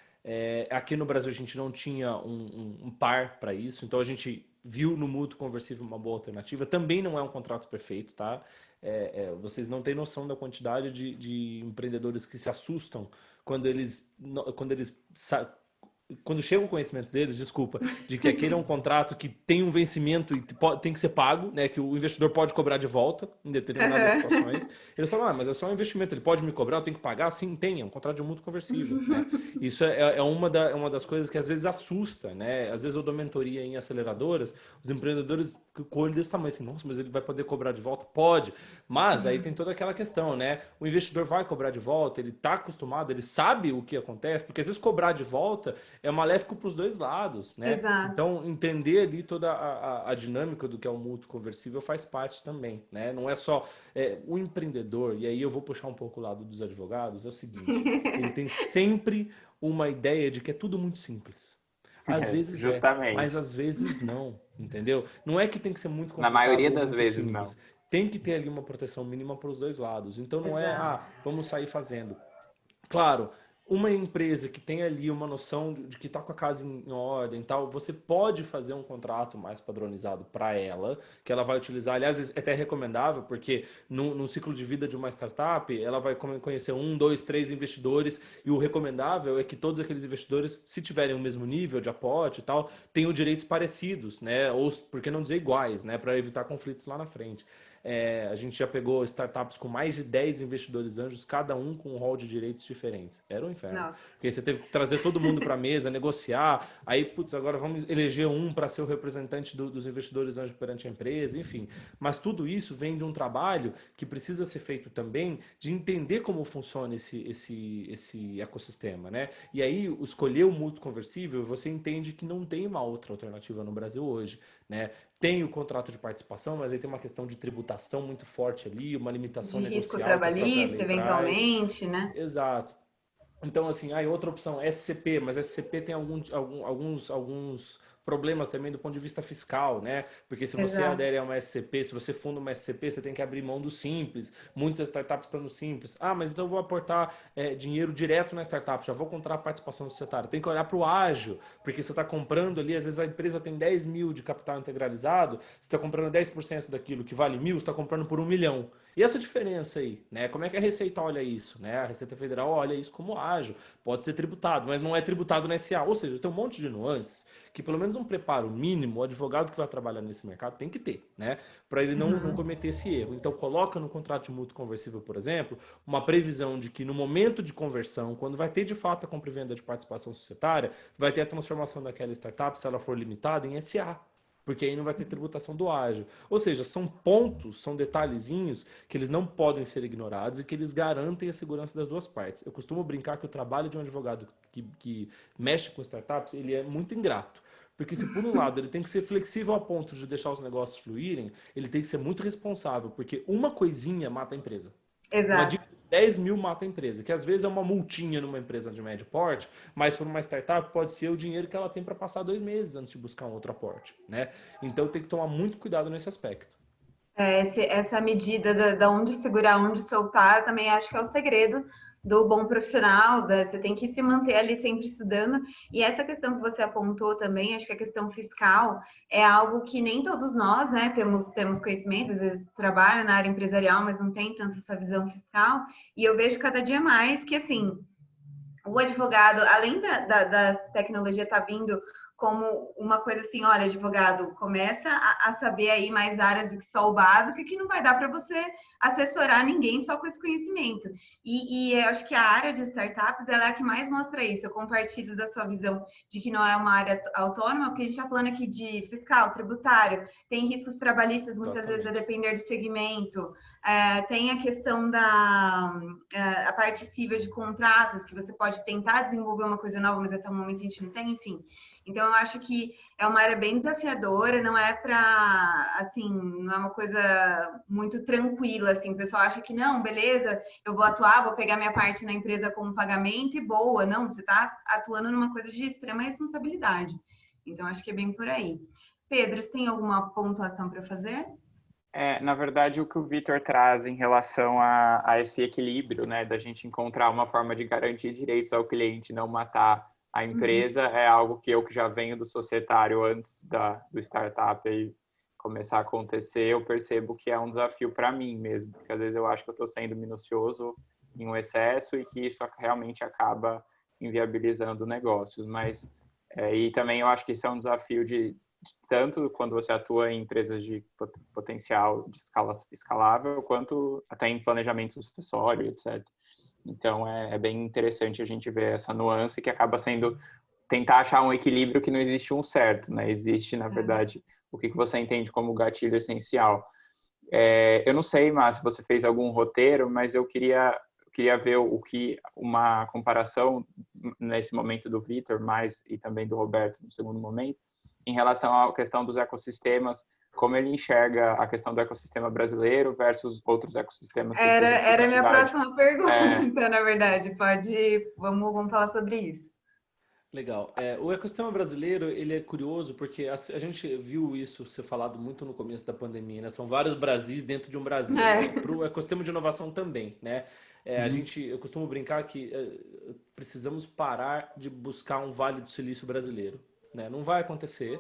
Aqui no Brasil a gente não tinha um par para isso, então a gente viu no mútuo conversível uma boa alternativa. Também não é um contrato perfeito, tá? Vocês não têm noção da quantidade de empreendedores que se assustam quando quando chega o conhecimento deles, desculpa, de que aquele é um contrato que tem um vencimento e tem que ser pago, né, que o investidor pode cobrar de volta em determinadas situações. Eles falam, mas é só um investimento, ele pode me cobrar, eu tenho que pagar? Sim, tem, é um contrato de mútuo conversível, né? Isso é uma das coisas que às vezes assusta, né? Às vezes eu dou mentoria em aceleradoras, os empreendedores com o olho desse tamanho, assim, nossa, mas ele vai poder cobrar de volta? Pode, mas aí tem toda aquela questão, né? O investidor vai cobrar de volta, ele está acostumado, ele sabe o que acontece, porque às vezes cobrar de volta é maléfico para os dois lados, né? Exato. Então, entender ali toda a dinâmica do que é o mútuo conversível faz parte também, né? Não é só o empreendedor, e aí eu vou puxar um pouco o lado dos advogados, é o seguinte, ele tem sempre uma ideia de que é tudo muito simples. Às vezes mas Justamente. às vezes não, entendeu? Não é que tem que ser muito Na complicado maioria ou das muito vezes, não. simples. Tem que ter ali uma proteção mínima para os dois lados. Então não Exato. vamos sair fazendo. Claro, uma empresa que tem ali uma noção de que está com a casa em ordem e tal, você pode fazer um contrato mais padronizado para ela, que ela vai utilizar. Aliás, é até recomendável, porque no ciclo de vida de uma startup, ela vai conhecer 1, 2, 3 investidores, e o recomendável é que todos aqueles investidores, se tiverem o mesmo nível de aporte e tal, tenham direitos parecidos, né? Ou, por que não dizer iguais, né? Para evitar conflitos lá na frente. A gente já pegou startups com mais de 10 investidores anjos, cada um com um rol de direitos diferentes. Era um inferno. Nossa. Porque você teve que trazer todo mundo para a mesa, negociar, aí, putz, agora vamos eleger um para ser o representante dos investidores anjos perante a empresa, enfim. Mas tudo isso vem de um trabalho que precisa ser feito também de entender como funciona esse ecossistema, né? E aí, escolher o mútuo conversível, você entende que não tem uma outra alternativa no Brasil hoje, né? Tem o contrato de participação, mas aí tem uma questão de tributação muito forte ali, uma limitação De risco negocial que a própria trabalhista, lei traz. eventualmente, né? Exato. Então, assim, aí outra opção, SCP, mas SCP tem alguns problemas também do ponto de vista fiscal, né? Porque se você Exato. adere a uma SCP, se você funda uma SCP, você tem que abrir mão do Simples. Muitas startups estão no Simples. Ah, mas então eu vou aportar dinheiro direto na startup, já vou comprar a participação societária. Tem que olhar para o ágio, porque você está comprando ali, às vezes a empresa tem 10 mil de capital integralizado, você está comprando 10% daquilo que vale 1.000, você está comprando por 1 milhão. E essa diferença aí, né? Como é que a Receita olha isso, né? A Receita Federal olha isso como ágil, pode ser tributado, mas não é tributado na SA. Ou seja, tem um monte de nuances que pelo menos um preparo mínimo, o advogado que vai trabalhar nesse mercado tem que ter, né? Para ele não cometer esse erro. Então coloca no contrato de mútuo conversível, por exemplo, uma previsão de que no momento de conversão, quando vai ter de fato a compra e venda de participação societária, vai ter a transformação daquela startup, se ela for limitada, em SA. Porque aí não vai ter tributação do ágio. Ou seja, são pontos, são detalhezinhos que eles não podem ser ignorados e que eles garantem a segurança das duas partes. Eu costumo brincar que o trabalho de um advogado que mexe com startups, ele é muito ingrato. Porque se por um lado ele tem que ser flexível a ponto de deixar os negócios fluírem, ele tem que ser muito responsável, porque uma coisinha mata a empresa. Uma Exato. dívida de 10 mil mata a empresa, que às vezes é uma multinha numa empresa de médio porte, mas para uma startup pode ser o dinheiro que ela tem para passar 2 meses antes de buscar um outro aporte, né? Então tem que tomar muito cuidado nesse aspecto. Essa medida da onde segurar, onde soltar, eu também acho que é o segredo do bom profissional, você tem que se manter ali sempre estudando. E essa questão que você apontou também, acho que a questão fiscal é algo que nem todos nós, né, temos conhecimento, às vezes trabalha na área empresarial, mas não tem tanto essa visão fiscal. E eu vejo cada dia mais que, assim, o advogado, além da tecnologia estar vindo como uma coisa assim, olha, advogado, começa a saber aí mais áreas do que só o básico, que não vai dar para você assessorar ninguém só com esse conhecimento. E eu acho que a área de startups ela é a que mais mostra isso. Eu compartilho da sua visão de que não é uma área autônoma, porque a gente está falando aqui de fiscal, tributário, tem riscos trabalhistas, muitas vezes a depender do segmento. Tem a questão a parte civil de contratos, que você pode tentar desenvolver uma coisa nova, mas até o momento a gente não tem, enfim. Então, eu acho que é uma área bem desafiadora, não é para, assim, não é uma coisa muito tranquila, assim. O pessoal acha que, não, beleza, eu vou atuar, vou pegar minha parte na empresa como pagamento e boa. Não, você está atuando numa coisa de extrema responsabilidade. Então, acho que é bem por aí. Pedro, você tem alguma pontuação para fazer? Na verdade, o que o Vitor traz em relação a esse equilíbrio, né, da gente encontrar uma forma de garantir direitos ao cliente, não matar a empresa, é algo que eu que já venho do societário antes do startup aí começar a acontecer, eu percebo que é um desafio para mim mesmo, porque às vezes eu acho que eu estou sendo minucioso em um excesso e que isso realmente acaba inviabilizando negócios, mas e também eu acho que isso é um desafio de tanto quando você atua em empresas de potencial de escala escalável, quanto até em planejamento sucessório, etc. Então, é bem interessante a gente ver essa nuance que acaba sendo tentar achar um equilíbrio que não existe um certo, né? Existe, na verdade, o que você entende como gatilho essencial. Eu não sei, Márcio, se você fez algum roteiro, mas eu queria ver uma comparação nesse momento do Vitor, mais e também do Roberto no segundo momento, em relação à questão dos ecossistemas, como ele enxerga a questão do ecossistema brasileiro versus outros ecossistemas que Era a minha próxima pergunta, na verdade. Vamos falar sobre isso. Legal. O ecossistema brasileiro, ele é curioso porque a gente viu isso ser falado muito no começo da pandemia, né? São vários Brasis dentro de um Brasil, né? Para o ecossistema de inovação também, né? Eu costumo brincar que precisamos parar de buscar um Vale do Silício brasileiro, né? Não vai acontecer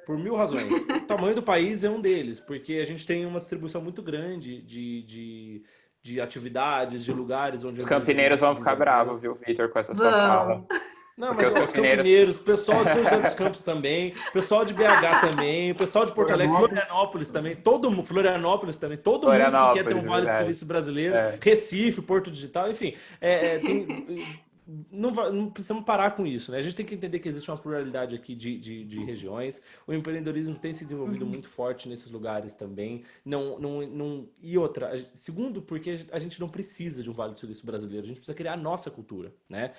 por 1000 razões. O tamanho do país é um deles, porque a gente tem uma distribuição muito grande de atividades, de lugares onde... Os campineiros vão ficar bravos, viu, Vitor, com essa sua fala. Não, mas os campineiros, o pessoal de São José dos Campos também, o pessoal de BH também, o pessoal de Porto Alegre, Florianópolis também, todo mundo que quer ter um Vale do Silício brasileiro, Recife, Porto Digital, enfim, não precisamos parar com isso, né? A gente tem que entender que existe uma pluralidade aqui de regiões. O empreendedorismo tem se desenvolvido muito forte nesses lugares também. E outra, segundo, porque a gente não precisa de um Vale do Silício brasileiro, a gente precisa criar a nossa cultura, né?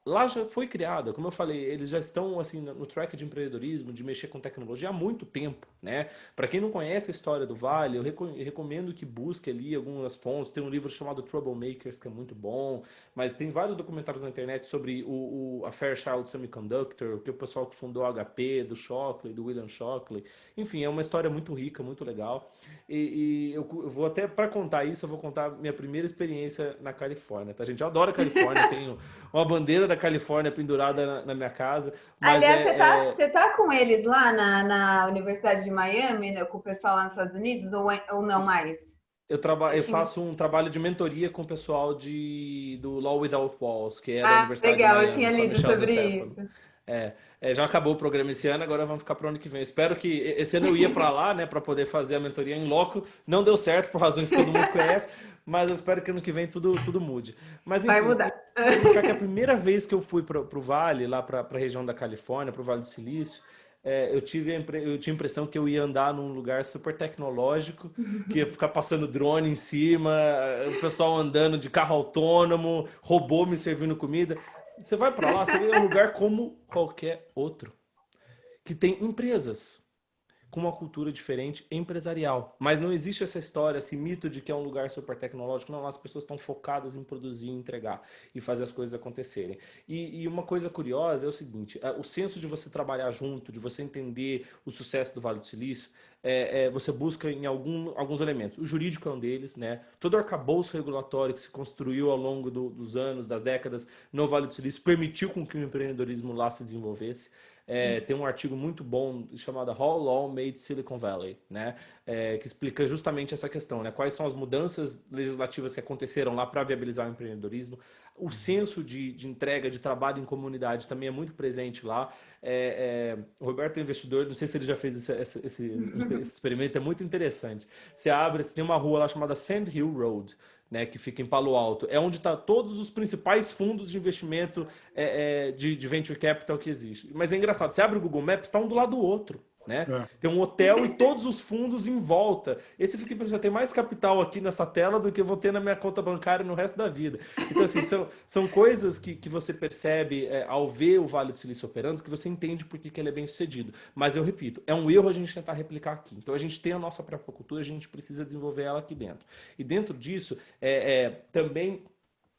Lá já foi criada, como eu falei, eles já estão assim no track de empreendedorismo, de mexer com tecnologia há muito tempo, né? Para quem não conhece a história do Vale, eu recomendo que busque ali algumas fontes. Tem um livro chamado Troublemakers, que é muito bom, mas tem vários documentários na internet sobre a Fairchild Semiconductor, que é o pessoal que fundou a HP, do Shockley, do William Shockley. Enfim, é uma história muito rica, muito legal. E eu vou até, para contar isso, eu vou contar minha primeira experiência na Califórnia, tá, gente? Eu adoro a Califórnia, tenho uma bandeira da Califórnia pendurada na minha casa. Mas aliás, você tá com eles lá na Universidade de Miami, né, com o pessoal lá nos Estados Unidos, ou não mais? Eu faço um trabalho de mentoria com o pessoal do Law Without Walls, que é da Universidade legal, de Miami. Eu tinha lido sobre isso. Já acabou o programa esse ano, agora vamos ficar para o ano que vem. Eu espero que esse ano eu ia para lá, né, para poder fazer a mentoria em loco. Não deu certo por razões que todo mundo conhece, mas eu espero que ano que vem tudo mude. Mas enfim, vai mudar. Que a primeira vez que eu fui para o Vale, lá para a região da Califórnia, para o Vale do Silício, eu tinha a impressão que eu ia andar num lugar super tecnológico, que ia ficar passando drone em cima, o pessoal andando de carro autônomo, robô me servindo comida. Você vai para lá, você vê um lugar como qualquer outro, que tem empresas com uma cultura diferente empresarial. Mas não existe essa história, esse mito de que é um lugar super tecnológico. Não, as pessoas estão focadas em produzir, entregar e fazer as coisas acontecerem. E uma coisa curiosa é o seguinte, o senso de você trabalhar junto, de você entender o sucesso do Vale do Silício, você busca em alguns elementos. O jurídico é um deles, né? Todo o arcabouço regulatório que se construiu ao longo dos anos, das décadas, no Vale do Silício, permitiu com que o empreendedorismo lá se desenvolvesse. Tem um artigo muito bom chamado How Law Made Silicon Valley, né? Que explica justamente essa questão, né? Quais são as mudanças legislativas que aconteceram lá para viabilizar o empreendedorismo. O senso de entrega, de trabalho em comunidade também é muito presente lá. O Roberto é investidor, não sei se ele já fez esse experimento, é muito interessante. Você tem uma rua lá chamada Sand Hill Road, né, que fica em Palo Alto, é onde está todos os principais fundos de investimento de venture capital que existe. Mas é engraçado, você abre o Google Maps, está um do lado do outro. né? Tem um hotel e todos os fundos em volta. Esse fica pensando, tem mais capital aqui nessa tela do que eu vou ter na minha conta bancária no resto da vida. Então, assim, são coisas que você percebe ao ver o Vale do Silício operando, que você entende por que ele é bem sucedido. Mas eu repito, é um erro a gente tentar replicar aqui. Então, a gente tem a nossa própria cultura, a gente precisa desenvolver ela aqui dentro. E dentro disso, também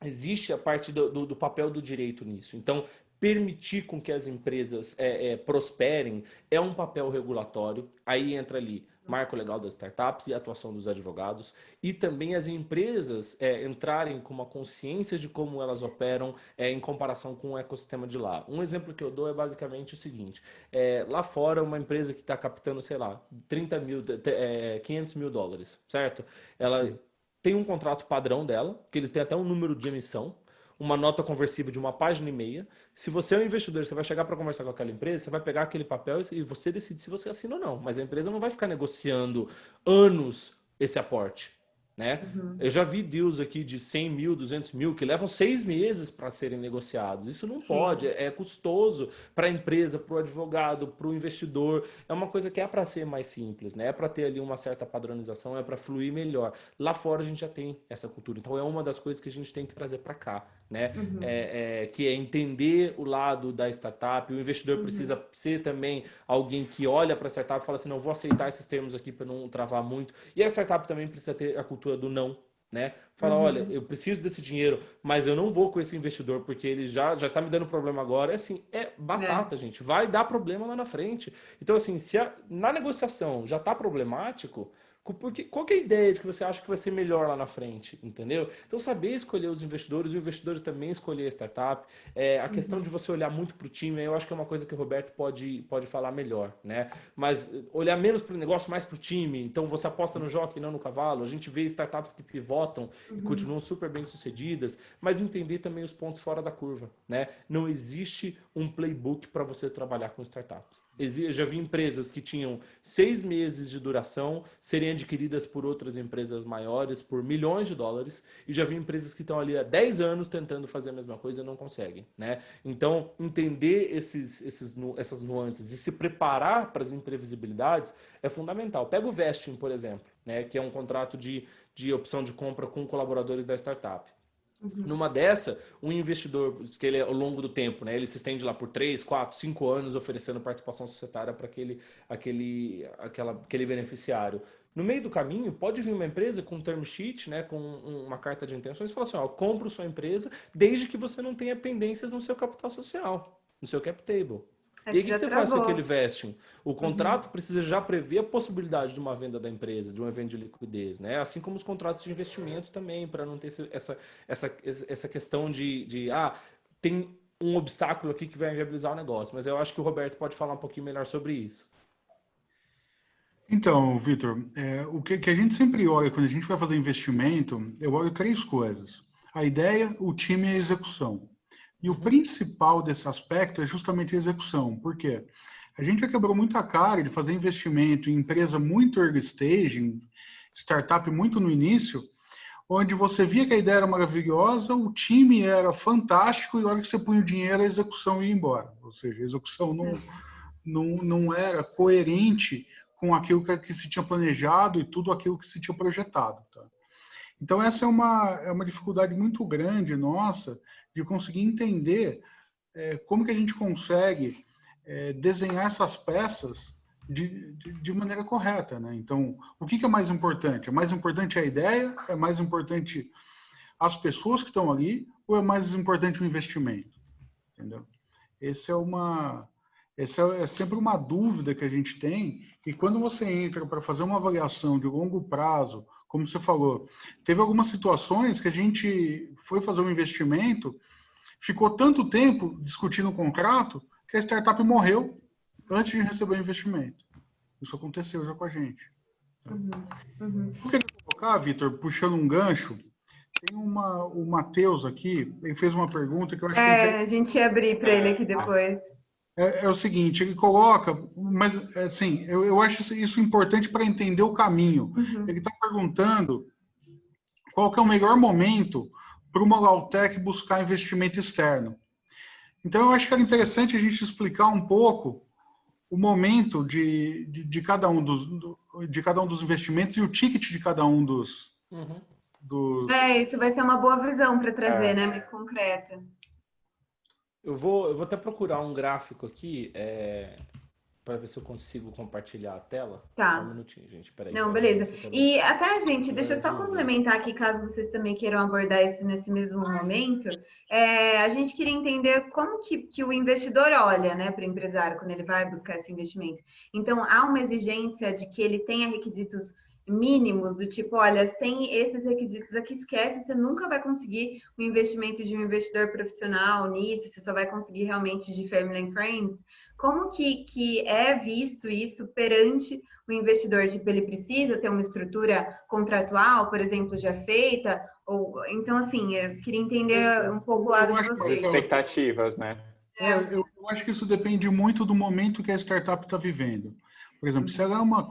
existe a parte do papel do direito nisso. Então, permitir com que as empresas prosperem é um papel regulatório. Aí entra ali marco legal das startups e atuação dos advogados. E também as empresas entrarem com uma consciência de como elas operam em comparação com o ecossistema de lá. Um exemplo que eu dou é basicamente o seguinte. Lá fora, uma empresa que está captando, sei lá, 500 mil dólares, certo? Ela tem um contrato padrão dela, que eles têm até um número de emissão, uma nota conversível de 1,5 páginas. Se você é um investidor, você vai chegar para conversar com aquela empresa, você vai pegar aquele papel e você decide se você assina ou não. Mas a empresa não vai ficar negociando anos esse aporte, né? Eu já vi deals aqui de 100 mil, 200 mil, que levam 6 meses para serem negociados. Isso não pode, é custoso para a empresa, para o advogado, para o investidor. É uma coisa que é para ser mais simples, né? É para ter ali uma certa padronização, é para fluir melhor. Lá fora a gente já tem essa cultura. Então é uma das coisas que a gente tem que trazer para cá, né? Que é entender o lado da startup. O investidor precisa ser também alguém que olha para a startup e fala assim, não, vou aceitar esses termos aqui para não travar muito. E a startup também precisa ter a cultura do não, né? Fala, olha, eu preciso desse dinheiro, mas eu não vou com esse investidor porque ele já tá me dando problema agora. É assim, batata, gente. Vai dar problema lá na frente. Então, assim, se na negociação já tá problemático, qual que é a ideia de que você acha que vai ser melhor lá na frente, entendeu? Então, saber escolher os investidores também escolher a startup, a questão de você olhar muito para o time, eu acho que é uma coisa que o Roberto pode falar melhor, né? Mas olhar menos para o negócio, mais para o time, então você aposta no jockey e não no cavalo, a gente vê startups que pivotam e continuam super bem sucedidas, mas entender também os pontos fora da curva, né? Não existe um playbook para você trabalhar com startups. Eu já vi empresas que tinham 6 meses de duração serem adquiridas por outras empresas maiores por milhões de dólares, e já vi empresas que estão ali há 10 anos tentando fazer a mesma coisa e não conseguem, né? Então, entender essas nuances e se preparar para as imprevisibilidades é fundamental. Pega o vesting, por exemplo, né, que é um contrato de opção de compra com colaboradores da startup. Numa dessa, um investidor, que ele ao longo do tempo, né, ele se estende lá por 3, 4, 5 anos oferecendo participação societária para aquele beneficiário. No meio do caminho, pode vir uma empresa com um term sheet, né, com uma carta de intenções e falar assim, ó, eu compro sua empresa desde que você não tenha pendências no seu capital social, no seu cap table. E aí, o que você faz com aquele vesting? O contrato precisa já prever a possibilidade de uma venda da empresa, de um evento de liquidez, né? Assim como os contratos de investimento também, para não ter essa questão tem um obstáculo aqui que vai inviabilizar o negócio. Mas eu acho que o Roberto pode falar um pouquinho melhor sobre isso. Então, Vitor, o que a gente sempre olha quando a gente vai fazer investimento, eu olho 3 coisas. A ideia, o time e a execução. E o principal desse aspecto é justamente a execução. Por quê? A gente já quebrou muita cara de fazer investimento em empresa muito early stage, em startup muito no início, onde você via que a ideia era maravilhosa, o time era fantástico e a hora que você punha o dinheiro, a execução ia embora. Ou seja, a execução não era coerente com aquilo que se tinha planejado e tudo aquilo que se tinha projetado. Tá? Então, essa é uma dificuldade muito grande nossa de conseguir entender como que a gente consegue desenhar essas peças de maneira correta. Né? Então, o que é mais importante? É mais importante a ideia? É mais importante as pessoas que estão ali? Ou é mais importante o investimento? Entendeu? Essa é sempre uma dúvida que a gente tem, e quando você entra para fazer uma avaliação de longo prazo, como você falou, teve algumas situações que a gente foi fazer um investimento, ficou tanto tempo discutindo o contrato, que a startup morreu antes de receber o investimento. Isso aconteceu já com a gente. O que eu queria colocar, Vitor, puxando um gancho, tem o Matheus aqui, ele fez uma pergunta que eu acho que... A gente ia abrir para ele aqui depois. É o seguinte, ele coloca, mas assim, eu acho isso importante para entender o caminho. Ele está perguntando qual que é o melhor momento para uma Lautec buscar investimento externo. Então, eu acho que era interessante a gente explicar um pouco o momento de cada um dos investimentos e o ticket de cada um dos... Isso vai ser uma boa visão para trazer, né? Mais concreta. Eu vou até procurar um gráfico aqui para ver se eu consigo compartilhar a tela. Tá. Só um minutinho, gente. Peraí. Não, beleza. E até, gente, deixa eu só complementar aqui, caso vocês também queiram abordar isso nesse mesmo momento. A gente queria entender como que o investidor olha, né, para o empresário quando ele vai buscar esse investimento. Então, há uma exigência de que ele tenha requisitos mínimos, do tipo, olha, sem esses requisitos aqui, esquece, você nunca vai conseguir o investimento de um investidor profissional nisso, você só vai conseguir realmente de family and friends. Como que é visto isso perante o investidor? Tipo, ele precisa ter uma estrutura contratual, por exemplo, já feita? Então, assim, eu queria entender um pouco o lado de vocês. As expectativas, né? Eu acho que isso depende muito do momento que a startup está vivendo. Por exemplo, se ela é uma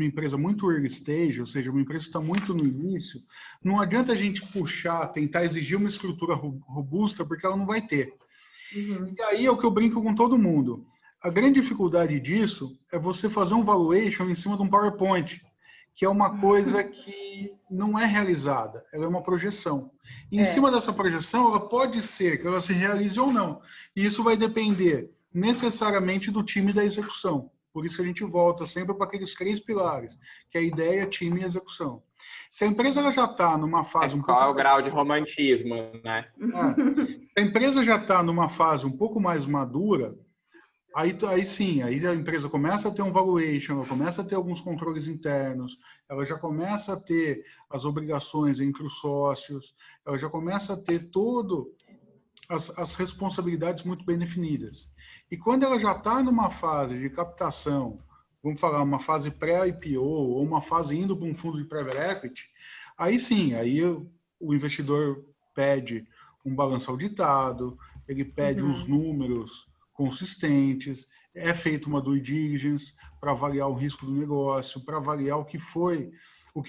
empresa muito early stage, ou seja, uma empresa que está muito no início, não adianta a gente tentar exigir uma estrutura robusta, porque ela não vai ter. E aí é o que eu brinco com todo mundo. A grande dificuldade disso é você fazer um valuation em cima de um PowerPoint, que é uma coisa que não é realizada, ela é uma projeção. E em cima dessa projeção, ela pode ser que ela se realize ou não. E isso vai depender necessariamente do time da execução. Por isso que a gente volta sempre para aqueles 3 pilares, que é a ideia, time e execução. Se a empresa ela já está numa fase... Qual é o grau de romantismo, né? Se a empresa já está numa fase um pouco mais madura, aí sim, aí a empresa começa a ter um valuation, ela começa a ter alguns controles internos, ela já começa a ter as obrigações entre os sócios, ela já começa a ter as responsabilidades muito bem definidas. E quando ela já está numa fase de captação, vamos falar, uma fase pré-IPO ou uma fase indo para um fundo de private equity, aí sim, aí o investidor pede um balanço auditado, ele pede uns números consistentes, é feita uma due diligence para avaliar o risco do negócio, para avaliar o que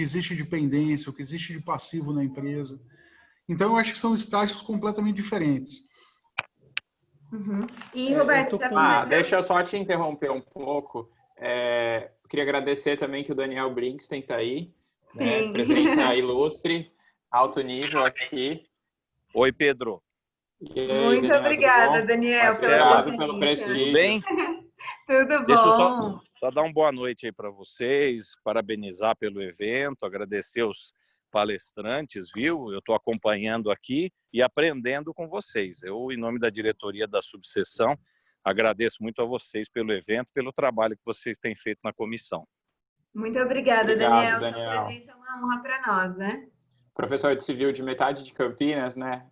existe de pendência, o que existe de passivo na empresa. Então, eu acho que são estágios completamente diferentes. E, Roberto, deixa eu só te interromper um pouco. Eu queria agradecer também que o Daniel Brinkstein está aí, né? Presença ilustre, alto nível aqui. Oi, Pedro. Aí, muito Daniel, obrigada, Daniel, pelo prestígio. Tudo bem? Tudo bom. Deixa eu só dar uma boa noite aí para vocês, parabenizar pelo evento, agradecer os palestrantes, viu? Eu estou acompanhando aqui e aprendendo com vocês. Eu, em nome da diretoria da subseção, agradeço muito a vocês pelo evento, pelo trabalho que vocês têm feito na comissão. Muito obrigada, Daniel. Sua presença é uma honra para nós, né? Professor de civil de metade de Campinas, né?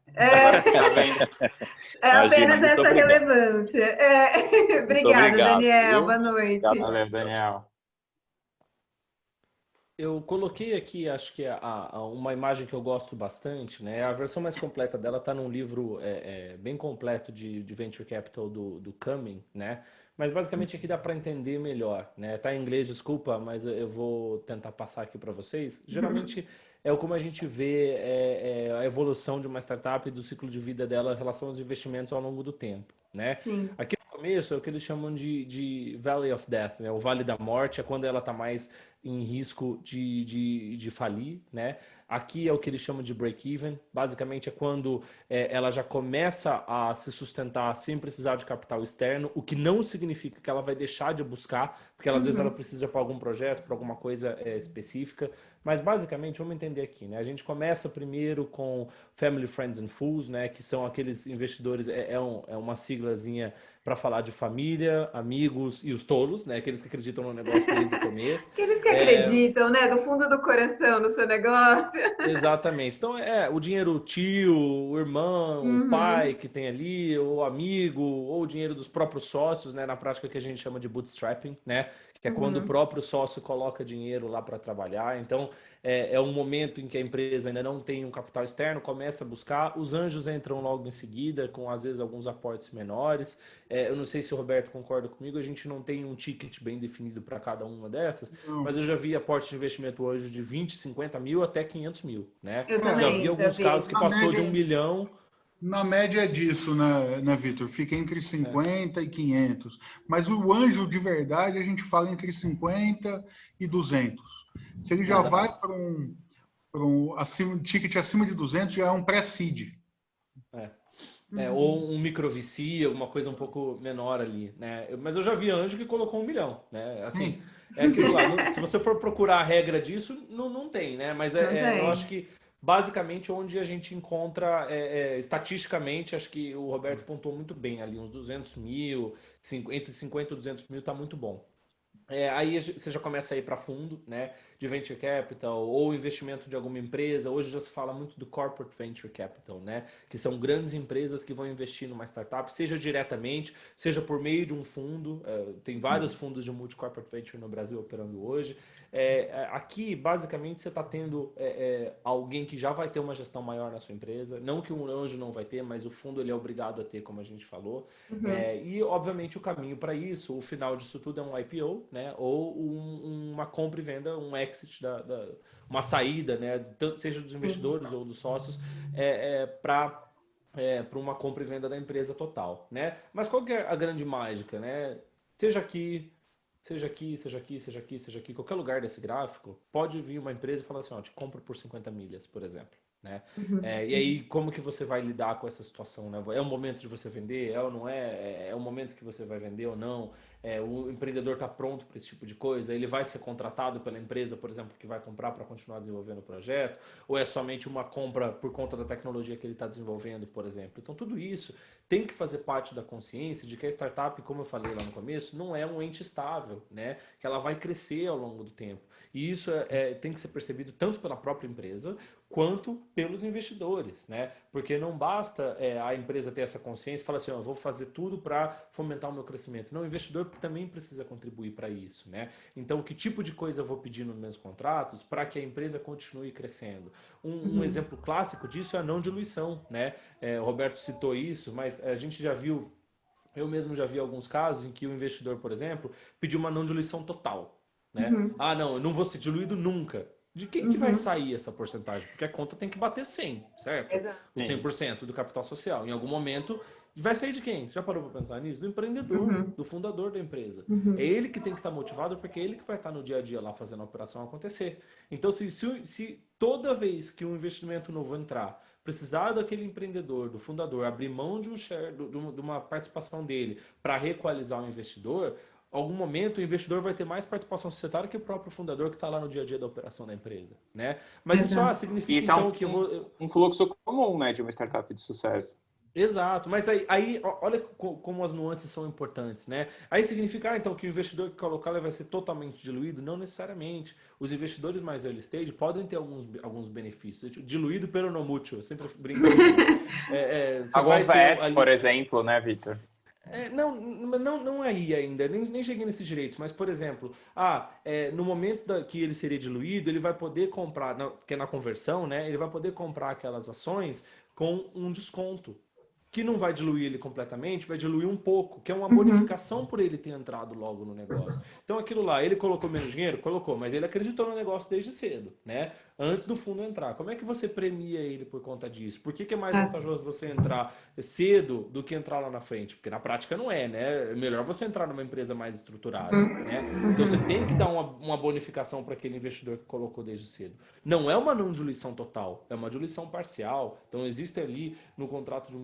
Apenas essa relevância. Obrigada, Daniel. Viu? Boa noite. Valeu, Daniel. Eu coloquei aqui, acho que uma imagem que eu gosto bastante, né? A versão mais completa dela está num livro bem completo de Venture Capital do Cumming, né? Mas basicamente aqui dá para entender melhor, né? Tá em inglês, desculpa, mas eu vou tentar passar aqui para vocês. Geralmente é como a gente vê a evolução de uma startup e do ciclo de vida dela em relação aos investimentos ao longo do tempo, né? Sim. Aqui no começo é o que eles chamam de Valley of Death, né? O Vale da Morte, é quando ela está mais em risco de falir, né? Aqui é o que eles chamam de break-even, basicamente é quando ela já começa a se sustentar sem precisar de capital externo, o que não significa que ela vai deixar de buscar, porque às vezes ela precisa para algum projeto, para alguma coisa específica, mas basicamente, vamos entender aqui, né? A gente começa primeiro com Family, Friends and Fools, né? Que são aqueles investidores, é uma siglazinha para falar de família, amigos e os tolos, né? Aqueles que acreditam no negócio desde o começo. Aqueles que acreditam, né? Do fundo do coração no seu negócio. Exatamente. Então, o dinheiro tio, o irmão, o pai que tem ali, o amigo, ou o dinheiro dos próprios sócios, né? Na prática que a gente chama de bootstrapping, né? Que é quando o próprio sócio coloca dinheiro lá para trabalhar. Então, é um momento em que a empresa ainda não tem um capital externo, começa a buscar. Os anjos entram logo em seguida, com às vezes alguns aportes menores. Eu não sei se o Roberto concorda comigo, a gente não tem um ticket bem definido para cada uma dessas, mas eu já vi aporte de investimento hoje de 20, 50 mil até 500 mil, né? Eu também, já vi alguns casos que passou de 1 milhão. Na média é disso, né, Vitor? Fica entre 50 e 500. Mas o anjo de verdade, a gente fala entre 50 e 200. Se ele já vai para um ticket acima de 200, já é um pré-seed. Ou um micro VC, alguma coisa um pouco menor ali, né? Mas eu já vi anjo que colocou 1 milhão, né? Assim, é aquilo lá. Se você for procurar a regra disso, não tem, né? Mas eu acho que basicamente onde a gente encontra, estatisticamente, acho que o Roberto pontuou muito bem ali, uns 200 mil, entre 50 e 200 mil tá muito bom. Aí você já começa a ir para fundo, né, de venture capital ou investimento de alguma empresa. Hoje já se fala muito do corporate venture capital, né, que são grandes empresas que vão investir numa startup, seja diretamente, seja por meio de um fundo. Tem vários fundos de multi-corporate venture no Brasil operando hoje. Aqui, basicamente, você está tendo alguém que já vai ter uma gestão maior na sua empresa. Não que um anjo não vai ter, mas o fundo ele é obrigado a ter, como a gente falou. E, obviamente, o caminho para isso, o final disso tudo é um IPO, né? Ou uma compra e venda, um exit, uma saída, né? Seja dos investidores ou dos sócios, para uma compra e venda da empresa total, né? Mas qual que é a grande mágica, né? Seja aqui, qualquer lugar desse gráfico, pode vir uma empresa e falar assim, ó, te compro por 50 milhas, por exemplo, né? E aí, como que você vai lidar com essa situação, né? É o momento de você vender? É ou não é? É o momento que você vai vender ou não? O empreendedor está pronto para esse tipo de coisa? Ele vai ser contratado pela empresa, por exemplo, que vai comprar para continuar desenvolvendo o projeto? Ou é somente uma compra por conta da tecnologia que ele está desenvolvendo, por exemplo? Então, tudo isso tem que fazer parte da consciência de que a startup, como eu falei lá no começo, não é um ente estável, né? Que ela vai crescer ao longo do tempo. E isso tem que ser percebido tanto pela própria empresa quanto pelos investidores, né? Porque não basta a empresa ter essa consciência e falar assim, ó, eu vou fazer tudo para fomentar o meu crescimento. Não, o investidor também precisa contribuir para isso, né? Então, que tipo de coisa eu vou pedir nos meus contratos para que a empresa continue crescendo? Um exemplo clássico disso é a não diluição, né? O Roberto citou isso, mas a gente já viu, eu mesmo já vi alguns casos em que o investidor, por exemplo, pediu uma não diluição total, né? Ah, não, eu não vou ser diluído nunca. De quem que vai sair essa porcentagem? Porque a conta tem que bater 100, certo? Exato. O 100% do capital social. Em algum momento, vai sair de quem? Você já parou para pensar nisso? Do empreendedor, do fundador da empresa. É ele que tem que estar motivado, porque é ele que vai estar no dia a dia lá fazendo a operação acontecer. Então, se toda vez que um investimento novo entrar, precisar daquele empreendedor, do fundador, abrir mão de um share, de uma participação dele para reequalizar o investidor, algum momento o investidor vai ter mais participação societária que o próprio fundador que está lá no dia a dia da operação da empresa, né? Mas isso significa Isso então é que eu vou... um fluxo comum, né, de uma startup de sucesso. Exato, mas aí olha como as nuances são importantes, né? Aí significa, então, que o investidor que colocar ele vai ser totalmente diluído? Não necessariamente. Os investidores mais early stage podem ter alguns benefícios. Diluído pelo no mútuo, eu sempre brinco assim. Alguns VETs, por exemplo, né, Vitor? Não aí ainda, nem cheguei nesses direitos, mas, por exemplo, no momento que ele seria diluído, ele vai poder comprar, que é na conversão, né? Ele vai poder comprar aquelas ações com um desconto, que não vai diluir ele completamente, vai diluir um pouco, que é uma bonificação por ele ter entrado logo no negócio. Então aquilo lá, ele colocou menos dinheiro? Colocou, mas ele acreditou no negócio desde cedo, né? Antes do fundo entrar. Como é que você premia ele por conta disso? Por que é mais vantajoso você entrar cedo do que entrar lá na frente? Porque na prática não é, né? É melhor você entrar numa empresa mais estruturada, né? Então você tem que dar uma bonificação para aquele investidor que colocou desde cedo. Não é uma não diluição total, é uma diluição parcial. Então existe ali no contrato de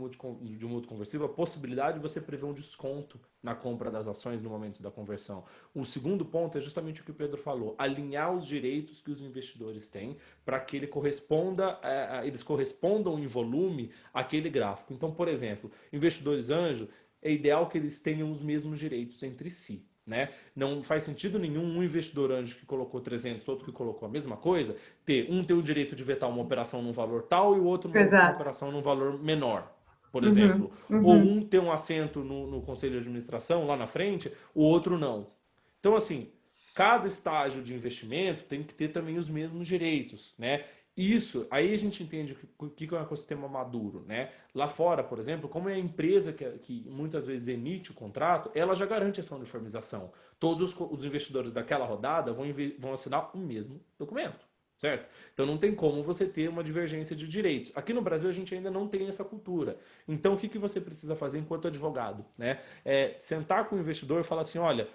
mútuo conversível a possibilidade de você prever um desconto na compra das ações no momento da conversão. O segundo ponto é justamente o que o Pedro falou, alinhar os direitos que os investidores têm para que eles correspondam em volume àquele gráfico. Então, por exemplo, investidores anjo, é ideal que eles tenham os mesmos direitos entre si, né? Não faz sentido nenhum um investidor anjo que colocou 300, outro que colocou a mesma coisa, ter o direito de vetar uma operação num valor tal e o outro uma operação num valor menor, por exemplo. Ou um ter um assento no conselho de administração lá na frente, o outro não. Então, assim, cada estágio de investimento tem que ter também os mesmos direitos, né? Isso, aí a gente entende o que é um ecossistema maduro, né? Lá fora, por exemplo, como é a empresa que muitas vezes emite o contrato, ela já garante essa uniformização. Todos os investidores daquela rodada vão assinar o mesmo documento, certo? Então não tem como você ter uma divergência de direitos. Aqui no Brasil a gente ainda não tem essa cultura. Então o que você precisa fazer enquanto advogado, né? É sentar com o investidor e falar assim, olha,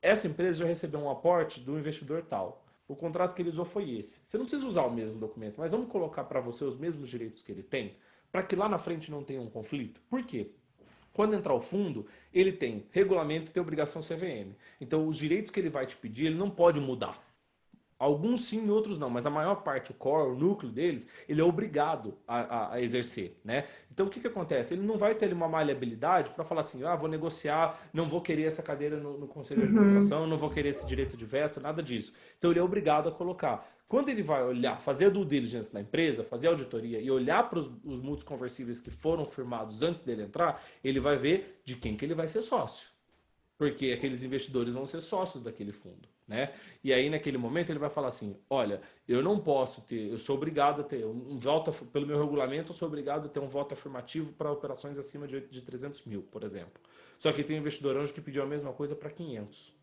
essa empresa já recebeu um aporte do investidor tal. O contrato que ele usou foi esse. Você não precisa usar o mesmo documento, mas vamos colocar para você os mesmos direitos que ele tem, para que lá na frente não tenha um conflito. Por quê? Quando entrar o fundo, ele tem regulamento e tem obrigação CVM. Então, os direitos que ele vai te pedir, ele não pode mudar. Alguns sim, outros não, mas a maior parte, o core, o núcleo deles, ele é obrigado a exercer, né? Então o que acontece? Ele não vai ter ali uma maleabilidade para falar assim, vou negociar, não vou querer essa cadeira no conselho de administração, não vou querer esse direito de veto, nada disso. Então ele é obrigado a colocar. Quando ele vai olhar, fazer a due diligence da empresa, fazer a auditoria e olhar para os mútuos conversíveis que foram firmados antes dele entrar, ele vai ver de quem que ele vai ser sócio. Porque aqueles investidores vão ser sócios daquele fundo, né? E aí, naquele momento, ele vai falar assim, olha, eu não posso ter, eu sou obrigado a ter um voto, pelo meu regulamento, eu sou obrigado a ter um voto afirmativo para operações acima de 300 mil, por exemplo. Só que tem um investidor anjo que pediu a mesma coisa para 500.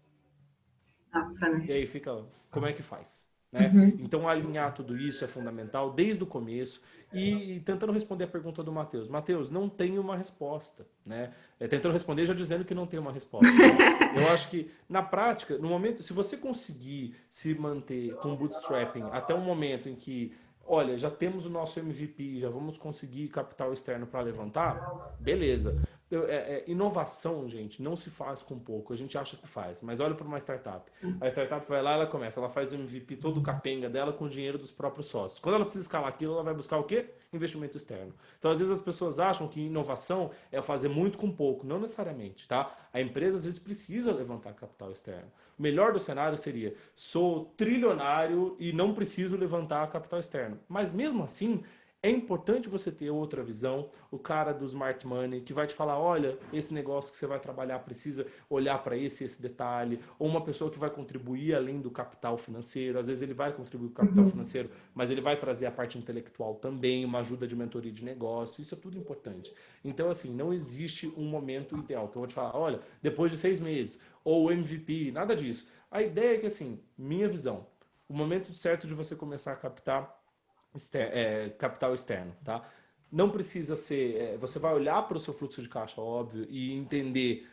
Nossa, né? E aí fica, como é que faz? Né? Então, alinhar tudo isso é fundamental desde o começo e tentando responder a pergunta do Matheus. Matheus, não tem uma resposta, né? Tentando responder já dizendo que não tem uma resposta. Né? Eu acho que, na prática, no momento, se você conseguir se manter com bootstrapping até um momento em que, olha, já temos o nosso MVP, já vamos conseguir capital externo para levantar, beleza. Inovação, gente, não se faz com pouco. A gente acha que faz, mas olha para uma startup. A startup vai lá, ela faz o MVP todo o capenga dela com o dinheiro dos próprios sócios. Quando ela precisa escalar aquilo, ela vai buscar o quê? Investimento externo. Então, às vezes as pessoas acham que inovação é fazer muito com pouco. Não necessariamente, tá? A empresa, às vezes, precisa levantar capital externo. O melhor do cenário seria, sou trilionário e não preciso levantar capital externo. Mas mesmo assim, é importante você ter outra visão, o cara do Smart Money, que vai te falar, olha, esse negócio que você vai trabalhar precisa olhar para esse detalhe, ou uma pessoa que vai contribuir além do capital financeiro, às vezes ele vai contribuir com o capital financeiro, mas ele vai trazer a parte intelectual também, uma ajuda de mentoria de negócio, isso é tudo importante. Então, assim, não existe um momento ideal, que eu vou te falar, olha, depois de 6 meses, ou MVP, nada disso. A ideia é que, assim, minha visão, o momento certo de você começar a captar capital externo, tá? Não precisa ser... você vai olhar para o seu fluxo de caixa, óbvio, e entender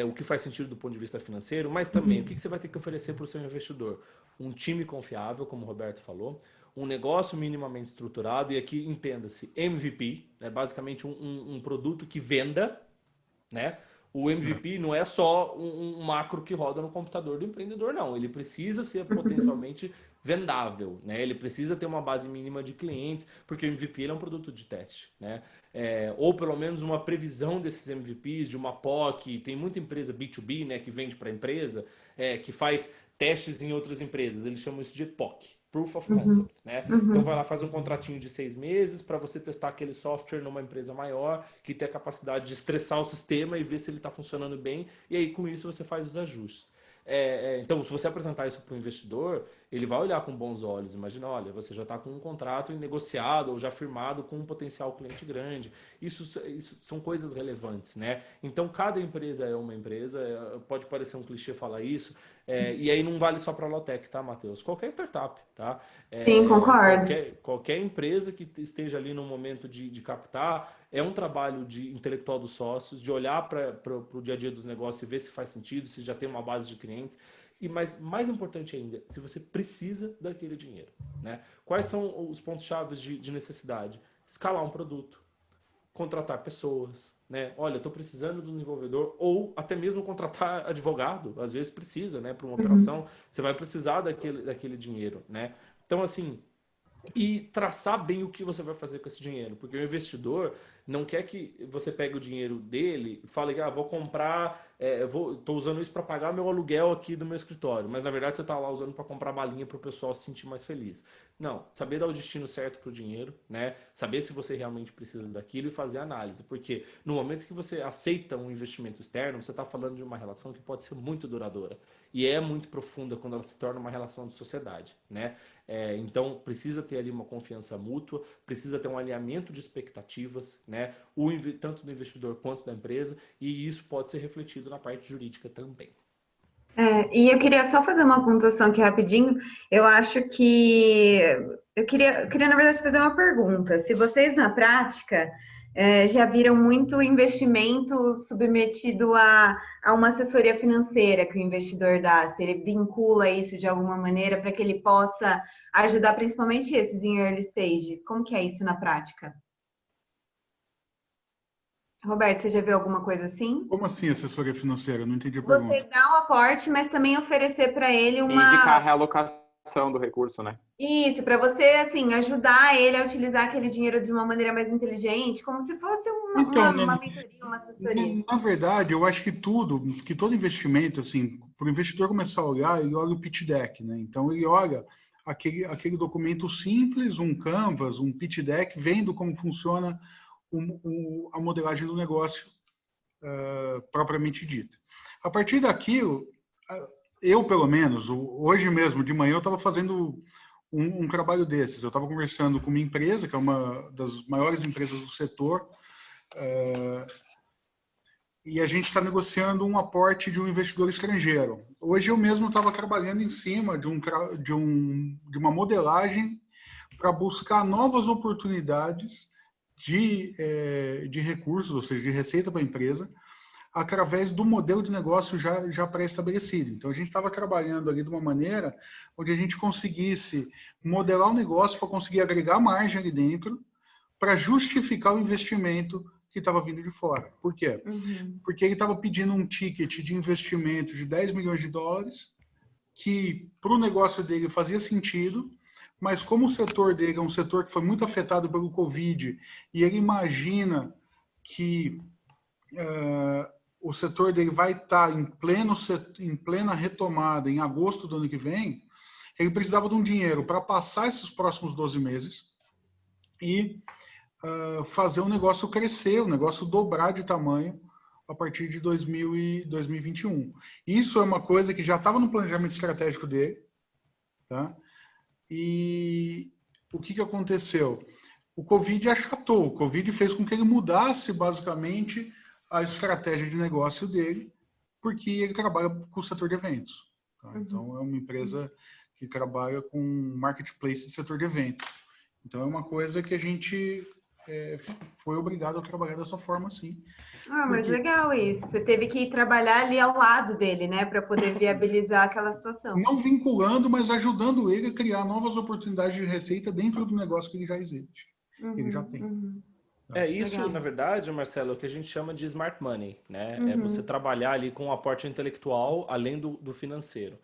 o que faz sentido do ponto de vista financeiro, mas também o que você vai ter que oferecer para o seu investidor. Um time confiável, como o Roberto falou, um negócio minimamente estruturado, e aqui entenda-se MVP, é basicamente um produto que venda, né? O MVP não é só um macro que roda no computador do empreendedor, não. Ele precisa ser potencialmente vendável, né? Ele precisa ter uma base mínima de clientes, porque o MVP ele é um produto de teste, né? Ou pelo menos uma previsão desses MVPs, de uma POC. Tem muita empresa B2B, né, que vende para a empresa, que faz testes em outras empresas. Eles chamam isso de POC. Proof of Concept, né? Então vai lá, faz um contratinho de 6 meses para você testar aquele software numa empresa maior que tem a capacidade de estressar o sistema e ver se ele está funcionando bem, e aí com isso você faz os ajustes. Então, se você apresentar isso para o investidor, ele vai olhar com bons olhos. Imagina, olha, você já está com um contrato negociado ou já firmado com um potencial cliente grande. Isso são coisas relevantes, né? Então, cada empresa é uma empresa. Pode parecer um clichê falar isso. E aí não vale só para a Lotec, tá, Matheus? Qualquer startup, tá? Sim, concordo. Qualquer empresa que esteja ali no momento de captar, é um trabalho de intelectual dos sócios, de olhar para o dia a dia dos negócios e ver se faz sentido, se já tem uma base de clientes. Mas mais importante ainda, se você precisa daquele dinheiro, né? Quais são os pontos-chave de necessidade? Escalar um produto, contratar pessoas, né? Olha, estou precisando de um desenvolvedor, ou até mesmo contratar advogado, às vezes precisa, né? Para uma operação, você vai precisar daquele dinheiro, né? Então, assim, e traçar bem o que você vai fazer com esse dinheiro, porque o investidor não quer que você pegue o dinheiro dele e fale, vou comprar, estou usando isso para pagar meu aluguel aqui do meu escritório, mas na verdade você está lá usando para comprar balinha para o pessoal se sentir mais feliz. Não, saber dar o destino certo para o dinheiro, né? Saber se você realmente precisa daquilo e fazer análise, porque no momento que você aceita um investimento externo, você está falando de uma relação que pode ser muito duradoura e é muito profunda quando ela se torna uma relação de sociedade, né? Então precisa ter ali uma confiança mútua, precisa ter um alinhamento de expectativas, né? Tanto do investidor quanto da empresa, e isso pode ser refletido na parte jurídica também. E eu queria só fazer uma pontuação aqui rapidinho. Eu acho que eu queria, na verdade, fazer uma pergunta. Se vocês, na prática, já viram muito investimento submetido a uma assessoria financeira que o investidor dá, se ele vincula isso de alguma maneira para que ele possa ajudar principalmente esses em early stage. Como que é isso na prática? Roberto, você já viu alguma coisa assim? Como assim assessoria financeira? Não entendi a Você pergunta. dá o aporte, mas também oferecer para ele Indicar a uma. realocação do recurso, né? Isso, para você, assim, ajudar ele a utilizar aquele dinheiro de uma maneira mais inteligente, como se fosse uma, Então, uma, né, uma mentoria, uma assessoria. na verdade, eu acho que todo investimento, assim, para o investidor começar a olhar, ele olha o pitch deck, né? Então, ele olha aquele documento simples, um Canvas, um pitch deck, vendo como funciona a modelagem do negócio propriamente dita. A partir daquilo, eu, pelo menos, hoje mesmo, de manhã, eu estava fazendo um trabalho desses. Eu estava conversando com uma empresa, que é uma das maiores empresas do setor, e a gente está negociando um aporte de um investidor estrangeiro. Hoje eu mesmo estava trabalhando em cima de uma modelagem para buscar novas oportunidades de recursos, ou seja, de receita para a empresa, através do modelo de negócio já pré-estabelecido. Então, a gente estava trabalhando ali de uma maneira onde a gente conseguisse modelar o negócio para conseguir agregar margem ali dentro, para justificar o investimento que estava vindo de fora. Por quê? Uhum. Porque ele estava pedindo um ticket de investimento de 10 milhões de dólares, que para o negócio dele fazia sentido, mas como o setor dele é um setor que foi muito afetado pelo Covid, e ele imagina que o setor dele vai estar em plena retomada em agosto do ano que vem, ele precisava de um dinheiro para passar esses próximos 12 meses e fazer o negócio crescer, o negócio dobrar de tamanho a partir de 2021. Isso é uma coisa que já estava no planejamento estratégico dele, tá? E o que aconteceu? O Covid achatou, o Covid fez com que ele mudasse basicamente a estratégia de negócio dele, porque ele trabalha com o setor de eventos. Tá? Então, é uma empresa que trabalha com marketplace de setor de eventos. Então, é uma coisa que a gente foi obrigado a trabalhar dessa forma, sim. Mas Porque legal isso. Você teve que ir trabalhar ali ao lado dele, né, para poder viabilizar aquela situação. não vinculando, mas ajudando ele a criar novas oportunidades de receita dentro do negócio que ele já existe, que ele já tem. Uhum. Isso, Legal. na verdade, Marcelo, é o que a gente chama de smart money, né? É você Uhum. trabalhar ali com o aporte intelectual além do financeiro,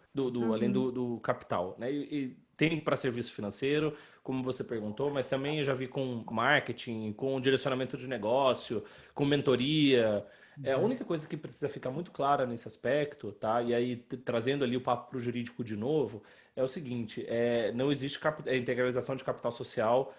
além do capital, né? E tem para serviço financeiro, como você perguntou, mas também eu já vi com marketing, com direcionamento de negócio, com mentoria. A única coisa que precisa ficar muito clara nesse aspecto, tá? E aí, trazendo ali o papo para o jurídico de novo, é o seguinte: não existe integralização de capital social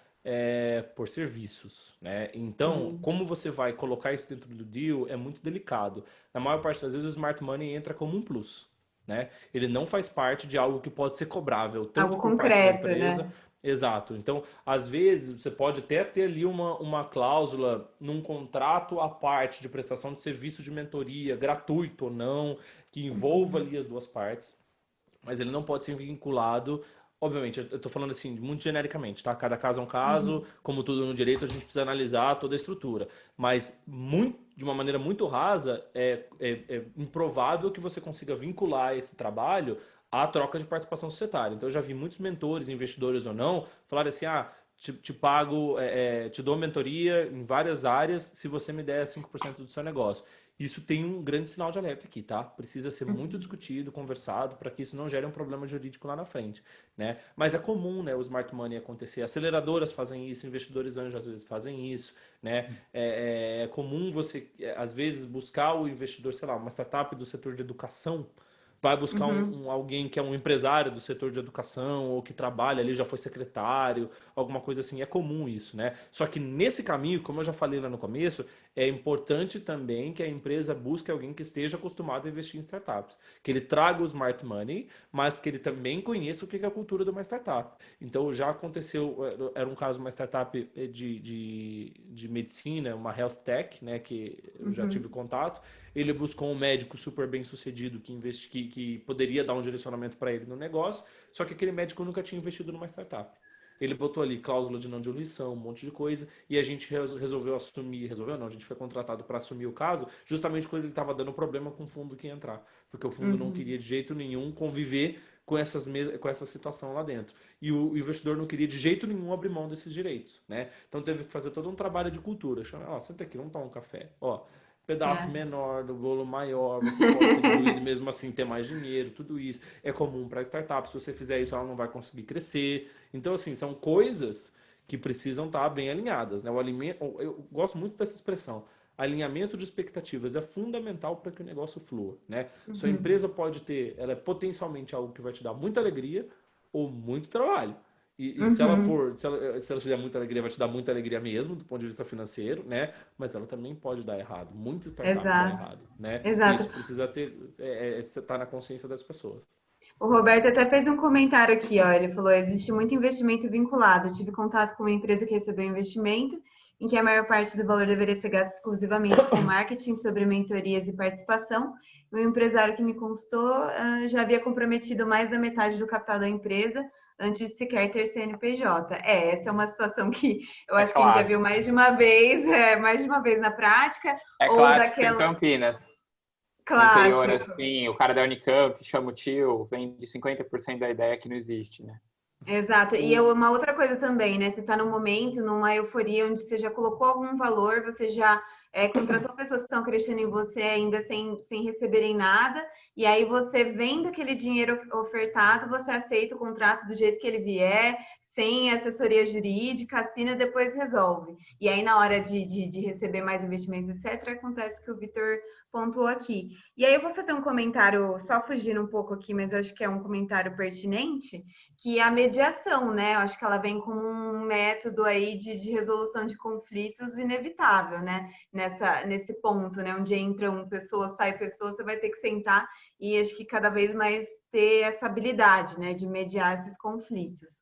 por serviços, né? Então, como você vai colocar isso dentro do deal é muito delicado. Na maior parte das vezes, o smart money entra como um plus, né? Ele não faz parte de algo que pode ser cobrável, Algo tanto por parte da concreto, empresa. né? Exato. Então, às vezes, você pode até ter ali uma cláusula num contrato à parte de prestação de serviço de mentoria, gratuito ou não, que envolva ali as duas partes, mas ele não pode ser vinculado. Obviamente, eu estou falando assim, muito genericamente, tá? Cada caso é um caso, como tudo no direito, a gente precisa analisar toda a estrutura. Mas, de uma maneira muito rasa, é improvável que você consiga vincular esse trabalho à troca de participação societária. Então, eu já vi muitos mentores, investidores ou não, falarem assim: te pago, te dou mentoria em várias áreas se você me der 5% do seu negócio. Isso tem um grande sinal de alerta aqui, tá? Precisa ser muito discutido, conversado, para que isso não gere um problema jurídico lá na frente, né? Mas é comum, né, o smart money acontecer. Aceleradoras fazem isso, investidores anjos às vezes fazem isso, né? É comum você, às vezes, buscar o investidor, sei lá, uma startup do setor de educação, vai buscar alguém que é um empresário do setor de educação ou que trabalha ali, já foi secretário, alguma coisa assim. É comum isso, né? Só que nesse caminho, como eu já falei lá no começo, é importante também que a empresa busque alguém que esteja acostumado a investir em startups. Que ele traga o smart money, mas que ele também conheça o que é a cultura de uma startup. Então, já aconteceu, era um caso de uma startup de medicina, uma health tech, né, que eu já tive contato. Ele buscou um médico super bem sucedido que que poderia dar um direcionamento para ele no negócio, só que aquele médico nunca tinha investido numa startup. Ele botou ali cláusula de não diluição, um monte de coisa, e a gente resolveu assumir, resolveu não, a gente foi contratado para assumir o caso, justamente quando ele estava dando problema com o fundo que ia entrar, porque o fundo não queria de jeito nenhum conviver com essa situação lá dentro. E o investidor não queria de jeito nenhum abrir mão desses direitos, né? Então teve que fazer todo um trabalho de cultura. Chama, ó, senta aqui, vamos tomar um café. Ó, pedaço menor, do bolo maior, você pode ser diluído e mesmo assim ter mais dinheiro, tudo isso. É comum para startup, se você fizer isso, ela não vai conseguir crescer. Então, assim, são coisas que precisam estar bem alinhadas, né? Eu gosto muito dessa expressão. Alinhamento de expectativas é fundamental para que o negócio flua, né? Sua empresa pode ter, ela é potencialmente algo que vai te dar muita alegria ou muito trabalho. E se ela te der muita alegria, vai te dar muita alegria mesmo, do ponto de vista financeiro, né? Mas ela também pode dar errado. Muita startup dá errado, né? E isso precisa ter, tá na consciência das pessoas. O Roberto até fez um comentário aqui, ó. Ele falou: existe muito investimento vinculado. Eu tive contato com uma empresa que recebeu investimento, em que a maior parte do valor deveria ser gasto exclusivamente com marketing, sobre mentorias e participação. O empresário que me consultou já havia comprometido mais da metade do capital da empresa antes de sequer ter CNPJ. Essa é uma situação que eu acho que a gente já viu mais de uma vez na prática. É ou clássico daquela... em Campinas. Claro. No interior, assim, o cara da Unicamp chama o tio, vem de 50% da ideia que não existe, né? Exato. E uma outra coisa também, né? Você está num momento, numa euforia, onde você já colocou algum valor, você já contratou pessoas que estão acreditando em você ainda sem receberem nada, e aí você vendo aquele dinheiro ofertado, você aceita o contrato do jeito que ele vier, sem assessoria jurídica, assina, depois resolve. E aí, na hora de receber mais investimentos, etc., acontece o que o Vitor pontuou aqui. E aí eu vou fazer um comentário, só fugindo um pouco aqui, mas eu acho que é um comentário pertinente, que é a mediação, né? Eu acho que ela vem como um método aí de resolução de conflitos inevitável, né? Nesse ponto, né? Onde entra uma pessoa, sai pessoa, você vai ter que sentar e acho que cada vez mais ter essa habilidade, né? De mediar esses conflitos.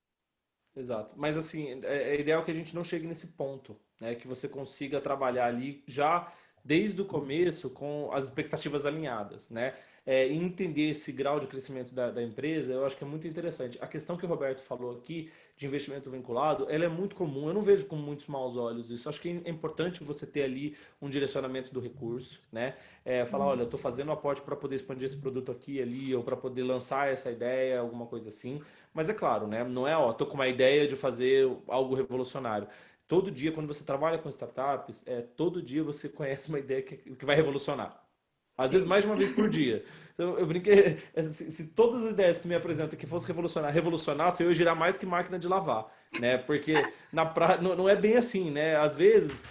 Exato. Mas assim, é ideal que a gente não chegue nesse ponto, né? Que você consiga trabalhar ali já desde o começo com as expectativas alinhadas, né? E entender esse grau de crescimento da empresa, eu acho que é muito interessante. A questão que o Roberto falou aqui de investimento vinculado, ela é muito comum. Eu não vejo com muitos maus olhos isso. Acho que é importante você ter ali um direcionamento do recurso, né? Falar, olha, eu estou fazendo um aporte para poder expandir esse produto aqui e ali, ou para poder lançar essa ideia, alguma coisa assim. Mas é claro, né? Não é, ó, tô com uma ideia de fazer algo revolucionário. Todo dia, quando você trabalha com startups, todo dia você conhece uma ideia que vai revolucionar. Às vezes mais de uma vez por dia. Então, eu brinquei, se todas as ideias que me apresentam que fosse revolucionasse, eu ia girar mais que máquina de lavar, né? Porque não é bem assim, né? Às vezes,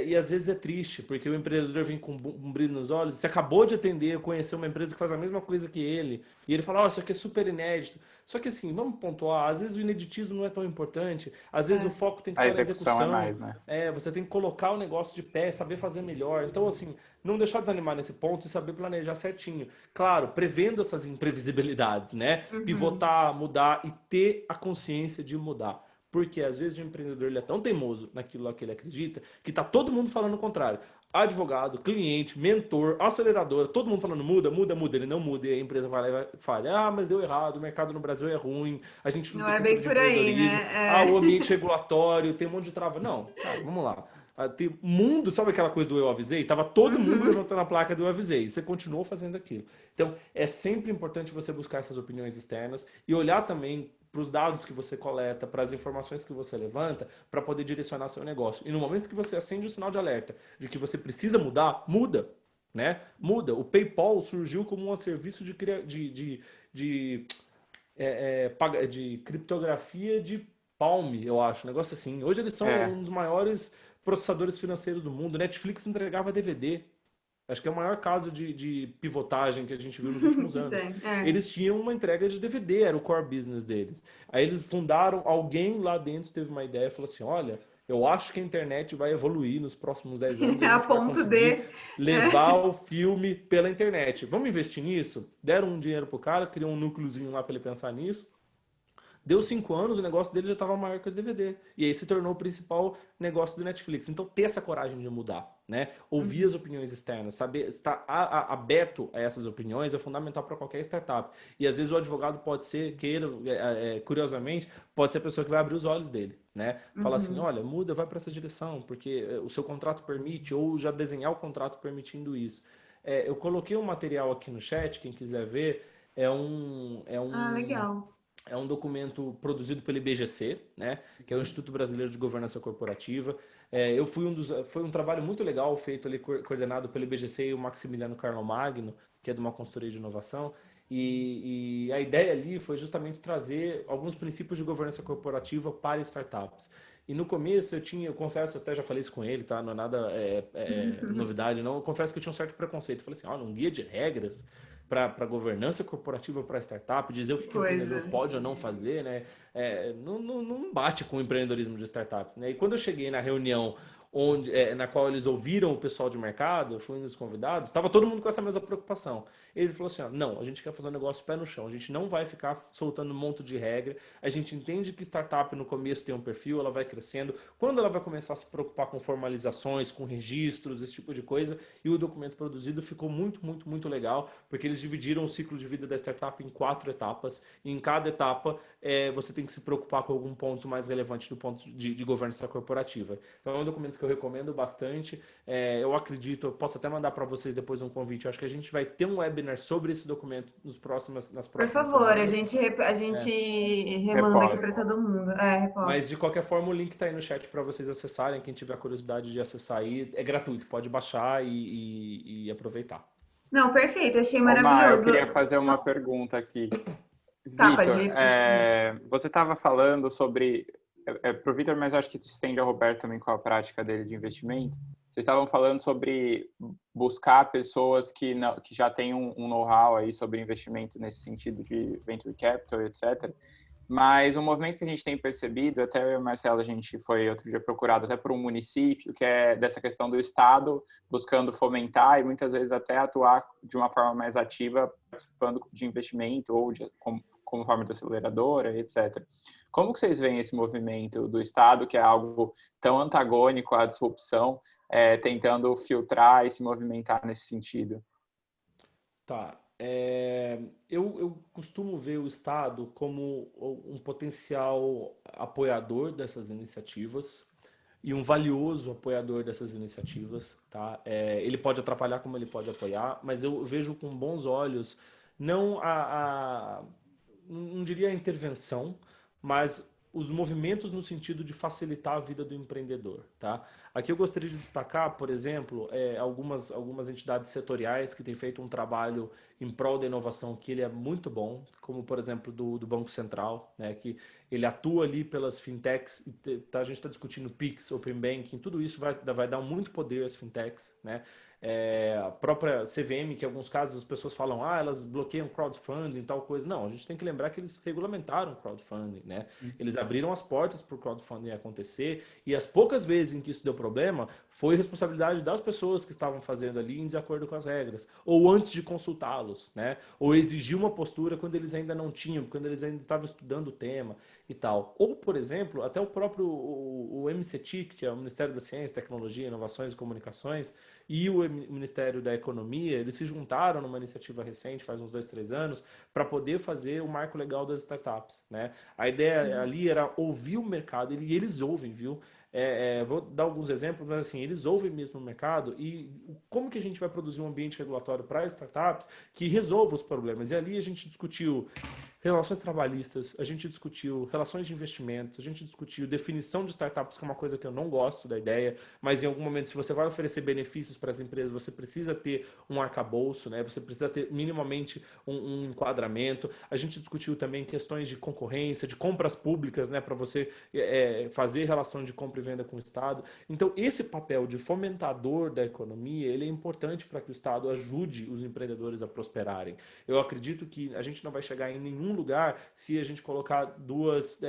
e às vezes é triste, porque o empreendedor vem com um brilho nos olhos, você acabou de atender, conhecer uma empresa que faz a mesma coisa que ele, e ele fala, isso aqui é super inédito. Só que assim, vamos pontuar, às vezes o ineditismo não é tão importante, às vezes o foco tem que estar na execução. É mais, né? Você tem que colocar o negócio de pé, saber fazer melhor. Então, assim, não deixar desanimar nesse ponto e saber planejar certinho. Claro, prevendo essas imprevisibilidades, né? Pivotar, mudar e ter a consciência de mudar. Porque às vezes o empreendedor ele é tão teimoso naquilo que ele acredita que tá todo mundo falando o contrário. Advogado, cliente, mentor, aceleradora, todo mundo falando muda, muda, muda. Ele não muda e a empresa vai lá e fala, mas deu errado, o mercado no Brasil é ruim, a gente não tem bem cultura de por aí, empreendedorismo, né? o ambiente regulatório, tem um monte de trava. Não, cara, vamos lá. Tem mundo, sabe aquela coisa do eu avisei? Tava todo mundo levantando a placa do eu avisei. Você continuou fazendo aquilo. Então, é sempre importante você buscar essas opiniões externas e olhar também para os dados que você coleta, para as informações que você levanta, para poder direcionar seu negócio. E no momento que você acende o sinal de alerta de que você precisa mudar, muda, né? Muda. O PayPal surgiu como um serviço de criptografia de Palm, eu acho, um negócio assim. Hoje eles são um dos maiores processadores financeiros do mundo. Netflix entregava DVD. Acho que é o maior caso de pivotagem que a gente viu nos últimos anos. Eles tinham uma entrega de DVD, era o core business deles. Aí eles fundaram, alguém lá dentro teve uma ideia e falou assim, olha, eu acho que a internet vai evoluir nos próximos 10 anos e a gente vai conseguir levar o filme pela internet. Vamos investir nisso? Deram um dinheiro pro cara, criou um núcleozinho lá para ele pensar nisso. Deu 5 anos, o negócio dele já estava maior que o DVD. E aí se tornou o principal negócio do Netflix. Então, ter essa coragem de mudar, né? Ouvir as opiniões externas, saber estar aberto a essas opiniões é fundamental para qualquer startup. E às vezes o advogado pode ser, curiosamente, pode ser a pessoa que vai abrir os olhos dele, né? Falar assim, olha, muda, vai para essa direção, porque o seu contrato permite, ou já desenhar o contrato permitindo isso. Eu coloquei um material aqui no chat, quem quiser ver, Ah, legal. é um documento produzido pelo IBGC, né, que é o Instituto Brasileiro de Governança Corporativa. Foi um trabalho muito legal feito ali, coordenado pelo IBGC e o Maximiliano Carlomagno, que é de uma consultoria de inovação. E a ideia ali foi justamente trazer alguns princípios de governança corporativa para startups. E no começo eu confesso, até já falei isso com ele, tá? Não é nada novidade, não. Eu confesso que eu tinha um certo preconceito. Eu falei assim, um guia de regras para governança corporativa para startup, dizer o que o empreendedor pode ou não fazer, né? Não bate com o empreendedorismo de startups, né? E quando eu cheguei na reunião na qual eles ouviram o pessoal de mercado, eu fui um dos convidados, estava todo mundo com essa mesma preocupação. Ele falou assim, não, a gente quer fazer um negócio pé no chão, a gente não vai ficar soltando um monte de regra, a gente entende que startup no começo tem um perfil, ela vai crescendo, quando ela vai começar a se preocupar com formalizações, com registros, esse tipo de coisa, e o documento produzido ficou muito, muito, muito legal, porque eles dividiram o ciclo de vida da startup em 4 etapas, e em cada etapa você tem que se preocupar com algum ponto mais relevante do ponto de governança corporativa. Então é um documento que eu recomendo bastante, eu acredito, eu posso até mandar para vocês depois um convite, eu acho que a gente vai ter um webinar sobre esse documento nas próximas Por favor, semanas. a gente remanda aqui para todo mundo. Mas de qualquer forma o link está aí no chat para vocês acessarem, quem tiver curiosidade de acessar aí, é gratuito, pode baixar e aproveitar. Não, perfeito, achei Omar, maravilhoso. eu queria fazer uma pergunta aqui. Tá, Vitor, pode você estava falando sobre, para o Vitor, mas eu acho que estende ao Roberto também com a prática dele de investimento. Vocês estavam falando sobre buscar pessoas que já têm um know-how aí sobre investimento nesse sentido de venture capital, etc. Mas um movimento que a gente tem percebido, até eu e o Marcelo, a gente foi outro dia procurado até por um município, que é dessa questão do Estado buscando fomentar e muitas vezes até atuar de uma forma mais ativa, participando de investimento ou como forma de aceleradora, etc. Como que vocês veem esse movimento do Estado, que é algo tão antagônico à disrupção, tentando filtrar e se movimentar nesse sentido? Tá. Eu costumo ver o Estado como um potencial apoiador dessas iniciativas e um valioso apoiador dessas iniciativas, tá? Ele pode atrapalhar como ele pode apoiar, mas eu vejo com bons olhos não não diria a intervenção, mas os movimentos no sentido de facilitar a vida do empreendedor, tá? Aqui eu gostaria de destacar, por exemplo, algumas entidades setoriais que têm feito um trabalho em prol da inovação que ele é muito bom, como por exemplo do Banco Central, né, que ele atua ali pelas fintechs, a gente está discutindo Pix, Open Banking, tudo isso vai dar muito poder às fintechs, né? A própria CVM, que em alguns casos as pessoas falam, elas bloqueiam crowdfunding e tal coisa. Não, a gente tem que lembrar que eles regulamentaram o crowdfunding, né? Eles abriram as portas para o crowdfunding acontecer e as poucas vezes em que isso deu problema, foi responsabilidade das pessoas que estavam fazendo ali em desacordo com as regras, ou antes de consultá-los, né? Ou exigir uma postura quando eles ainda não tinham, quando eles ainda estavam estudando o tema e tal. Ou, por exemplo, até o próprio o MCTIC, que é o Ministério da Ciência, Tecnologia, Inovações e Comunicações, e o Ministério da Economia, eles se juntaram numa iniciativa recente, faz uns 2, 3 anos, para poder fazer o marco legal das startups, né? A ideia ali era ouvir o mercado, e eles ouvem, viu? Vou dar alguns exemplos, mas assim, eles ouvem mesmo o mercado e como que a gente vai produzir um ambiente regulatório para startups que resolva os problemas. E ali a gente discutiu relações trabalhistas, a gente discutiu relações de investimento, a gente discutiu definição de startups, que é uma coisa que eu não gosto da ideia, mas em algum momento, se você vai oferecer benefícios para as empresas, você precisa ter um arcabouço, né? Você precisa ter minimamente um enquadramento. A gente discutiu também questões de concorrência, de compras públicas, né? Para você fazer relação de compra e venda com o Estado. Então, esse papel de fomentador da economia, ele é importante para que o Estado ajude os empreendedores a prosperarem. Eu acredito que a gente não vai chegar em nenhum lugar se a gente colocar duas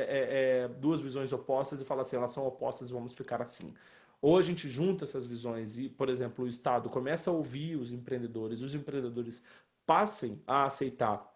visões opostas e falar assim, elas são opostas e vamos ficar assim. Ou a gente junta essas visões e, por exemplo, o Estado começa a ouvir os empreendedores passem a aceitar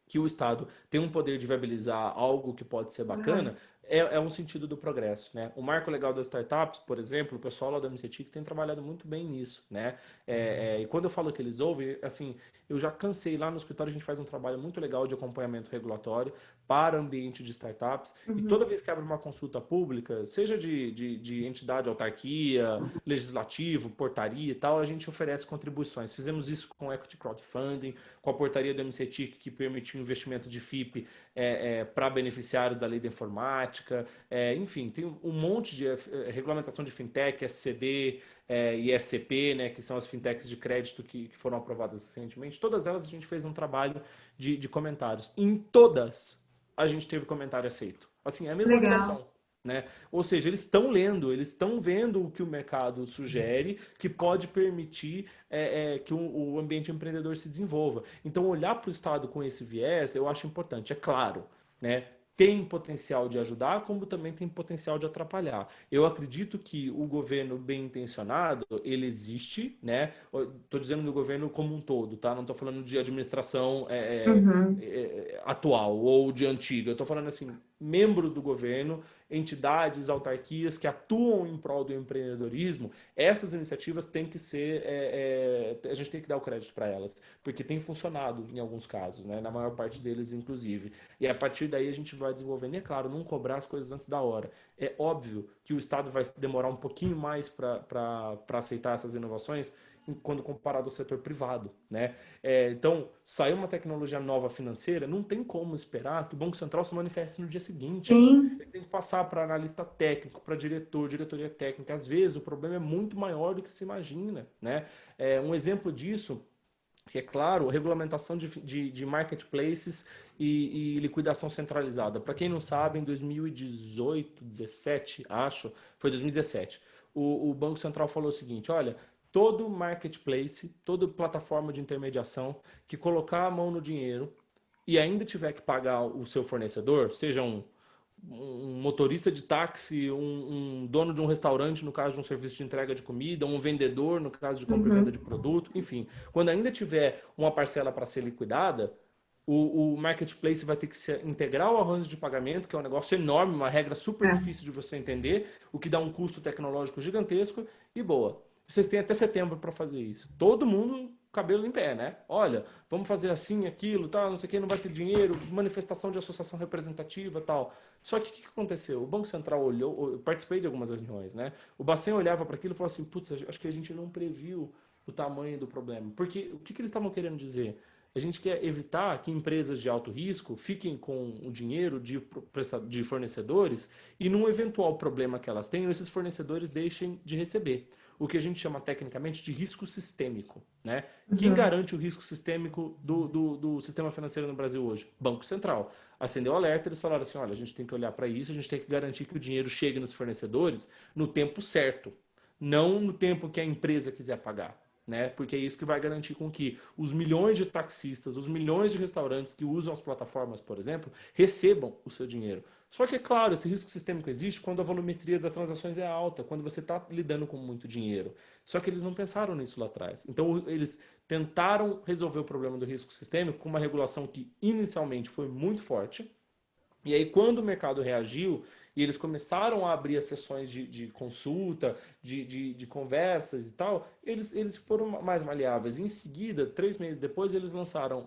que o Estado tem um poder de viabilizar algo que pode ser bacana, é um sentido do progresso, né? O marco legal das startups, por exemplo, o pessoal lá da MCTIC tem trabalhado muito bem nisso, né? E quando eu falo que eles ouvem, assim, eu já cansei, lá no escritório a gente faz um trabalho muito legal de acompanhamento regulatório para ambiente de startups, e toda vez que abre uma consulta pública, seja de entidade, autarquia, legislativo, portaria e tal, a gente oferece contribuições. Fizemos isso com o Equity Crowdfunding, com a portaria do MCTIC, que permitiu investimento de FIP para beneficiários da lei da informática, enfim, tem um monte de regulamentação de fintech, SCD e SCP, né, que são as fintechs de crédito que foram aprovadas recentemente. Todas elas a gente fez um trabalho de comentários. Em todas a gente teve comentário aceito. Assim, é a mesma redação. Né? Ou seja, eles estão lendo, eles estão vendo o que o mercado sugere, que pode permitir que o ambiente empreendedor se desenvolva. Então, olhar para o Estado com esse viés, eu acho importante. É claro, né? Tem potencial de ajudar, como também tem potencial de atrapalhar. Eu acredito que o governo bem intencionado, ele existe, né? Estou dizendo do governo como um todo, tá? Não estou falando de administração atual ou de antiga. Eu estou falando assim, membros do governo, entidades, autarquias que atuam em prol do empreendedorismo, essas iniciativas têm que ser, a gente tem que dar o crédito para elas, porque tem funcionado em alguns casos, né? Na maior parte deles, inclusive. E a partir daí a gente vai desenvolvendo. E é claro, não cobrar as coisas antes da hora. É óbvio que o Estado vai demorar um pouquinho mais para aceitar essas inovações, quando comparado ao setor privado, né? Então, saiu uma tecnologia nova financeira, não tem como esperar que o Banco Central se manifeste no dia seguinte. Sim. Ele tem que passar para analista técnico, para diretor, diretoria técnica. Às vezes, o problema é muito maior do que se imagina, né? Um exemplo disso, que é claro, regulamentação de marketplaces e liquidação centralizada. Para quem não sabe, em 2018, 17, acho, foi 2017, o Banco Central falou o seguinte, olha, todo marketplace, toda plataforma de intermediação que colocar a mão no dinheiro e ainda tiver que pagar o seu fornecedor, seja um motorista de táxi, um dono de um restaurante, no caso de um serviço de entrega de comida, um vendedor, no caso de compra e venda de produto, enfim. Quando ainda tiver uma parcela para ser liquidada, o marketplace vai ter que se integrar ao arranjo de pagamento, que é um negócio enorme, uma regra super difícil de você entender, o que dá um custo tecnológico gigantesco, e boa. Vocês têm até setembro para fazer isso. Todo mundo cabelo em pé, né? Olha, vamos fazer assim, aquilo, tal, não sei o que, não vai ter dinheiro, manifestação de associação representativa, tal. Só que o que aconteceu? O Banco Central olhou, eu participei de algumas reuniões, né? O Bacen olhava para aquilo e falou assim, putz, acho que a gente não previu o tamanho do problema. Porque o que eles estavam querendo dizer? A gente quer evitar que empresas de alto risco fiquem com o dinheiro de fornecedores e num eventual problema que elas tenham, esses fornecedores deixem de receber. O que a gente chama tecnicamente de risco sistêmico, né? Quem garante o risco sistêmico do sistema financeiro no Brasil hoje? Banco Central. Acendeu o alerta, eles falaram assim, olha, a gente tem que olhar para isso, a gente tem que garantir que o dinheiro chegue nos fornecedores no tempo certo, não no tempo que a empresa quiser pagar. Né? Porque é isso que vai garantir com que os milhões de taxistas, os milhões de restaurantes que usam as plataformas, por exemplo, recebam o seu dinheiro. Só que, é claro, esse risco sistêmico existe quando a volumetria das transações é alta, quando você está lidando com muito dinheiro. Só que eles não pensaram nisso lá atrás. Então, eles tentaram resolver o problema do risco sistêmico com uma regulação que inicialmente foi muito forte. E aí, quando o mercado reagiu e eles começaram a abrir as sessões de consulta, de conversas e tal, eles foram mais maleáveis. Em seguida, 3 meses depois, eles lançaram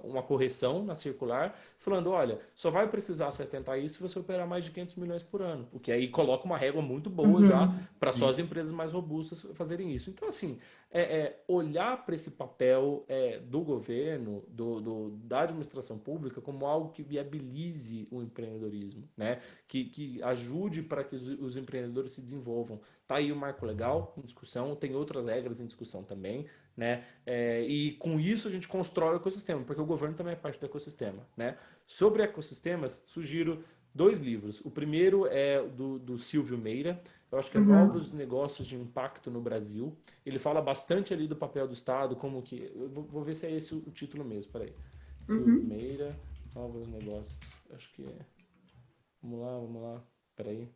uma correção na circular, falando, olha, só vai precisar se atentar a isso se você operar mais de 500 milhões por ano. O que aí coloca uma régua muito boa já para só as empresas mais robustas fazerem isso. Então, assim, olhar para esse papel do governo, da administração pública, como algo que viabilize o empreendedorismo, né? Que ajude para que os empreendedores se desenvolvam. Tá aí o marco legal em discussão, tem outras regras em discussão também, né? E com isso a gente constrói o ecossistema, porque o governo também é parte do ecossistema, né? Sobre ecossistemas, sugiro 2 livros. O primeiro é do Silvio Meira, eu acho que é Novos Negócios de Impacto no Brasil. Ele fala bastante ali do papel do Estado, como que... Eu vou ver se é esse o título mesmo, peraí. Silvio Meira, Novos Negócios, acho que é... Vamos lá, peraí.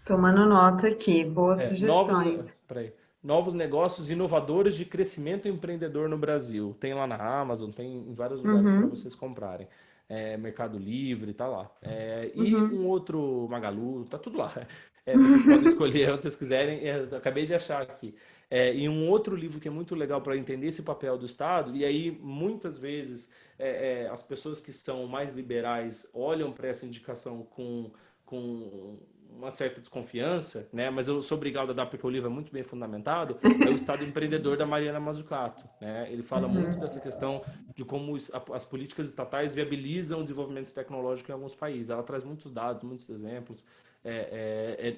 Tomando nota aqui, boas sugestões. Peraí. novos negócios inovadores de crescimento empreendedor no Brasil. Tem lá na Amazon, tem em vários lugares para vocês comprarem. Mercado Livre, tá lá. E um outro Magalu, tá tudo lá. Vocês podem escolher onde vocês quiserem. Eu acabei de achar aqui. E um outro livro que é muito legal para entender esse papel do Estado, e aí muitas vezes as pessoas que são mais liberais olham para essa indicação com uma certa desconfiança, né? Mas eu sou obrigado a dar porque o livro é muito bem fundamentado, é o Estado Empreendedor da Mariana Mazzucato, né? Ele fala muito dessa questão de como as políticas estatais viabilizam o desenvolvimento tecnológico em alguns países. Ela traz muitos dados, muitos exemplos.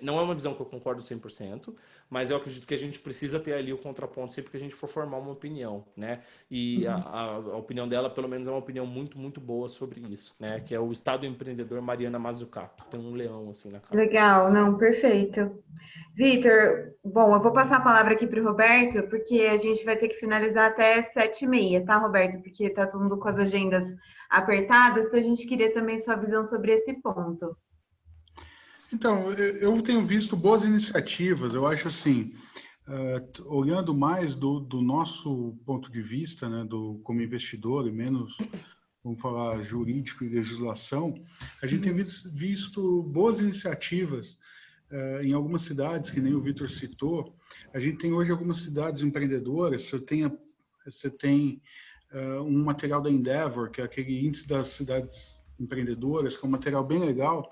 Não é uma visão que eu concordo 100%, mas eu acredito que a gente precisa ter ali o contraponto sempre que a gente for formar uma opinião, né? E a opinião dela, pelo menos, é uma opinião muito, muito boa sobre isso, né? Que é o Estado Empreendedor Mariana Mazzucato. Tem um leão assim na cara. Legal, não, perfeito. Vitor, bom, eu vou passar a palavra aqui para o Roberto, porque a gente vai ter que finalizar até 7h30, tá, Roberto? Porque tá todo mundo com as agendas apertadas, então a gente queria também sua visão sobre esse ponto. Então, eu tenho visto boas iniciativas. Eu acho assim, olhando mais do nosso ponto de vista, né, como investidor e menos, vamos falar, jurídico e legislação, a gente tem visto boas iniciativas em algumas cidades, que nem o Vitor citou. A gente tem hoje algumas cidades empreendedoras. Você tem um material da Endeavor, que é aquele índice das cidades empreendedoras, que é um material bem legal.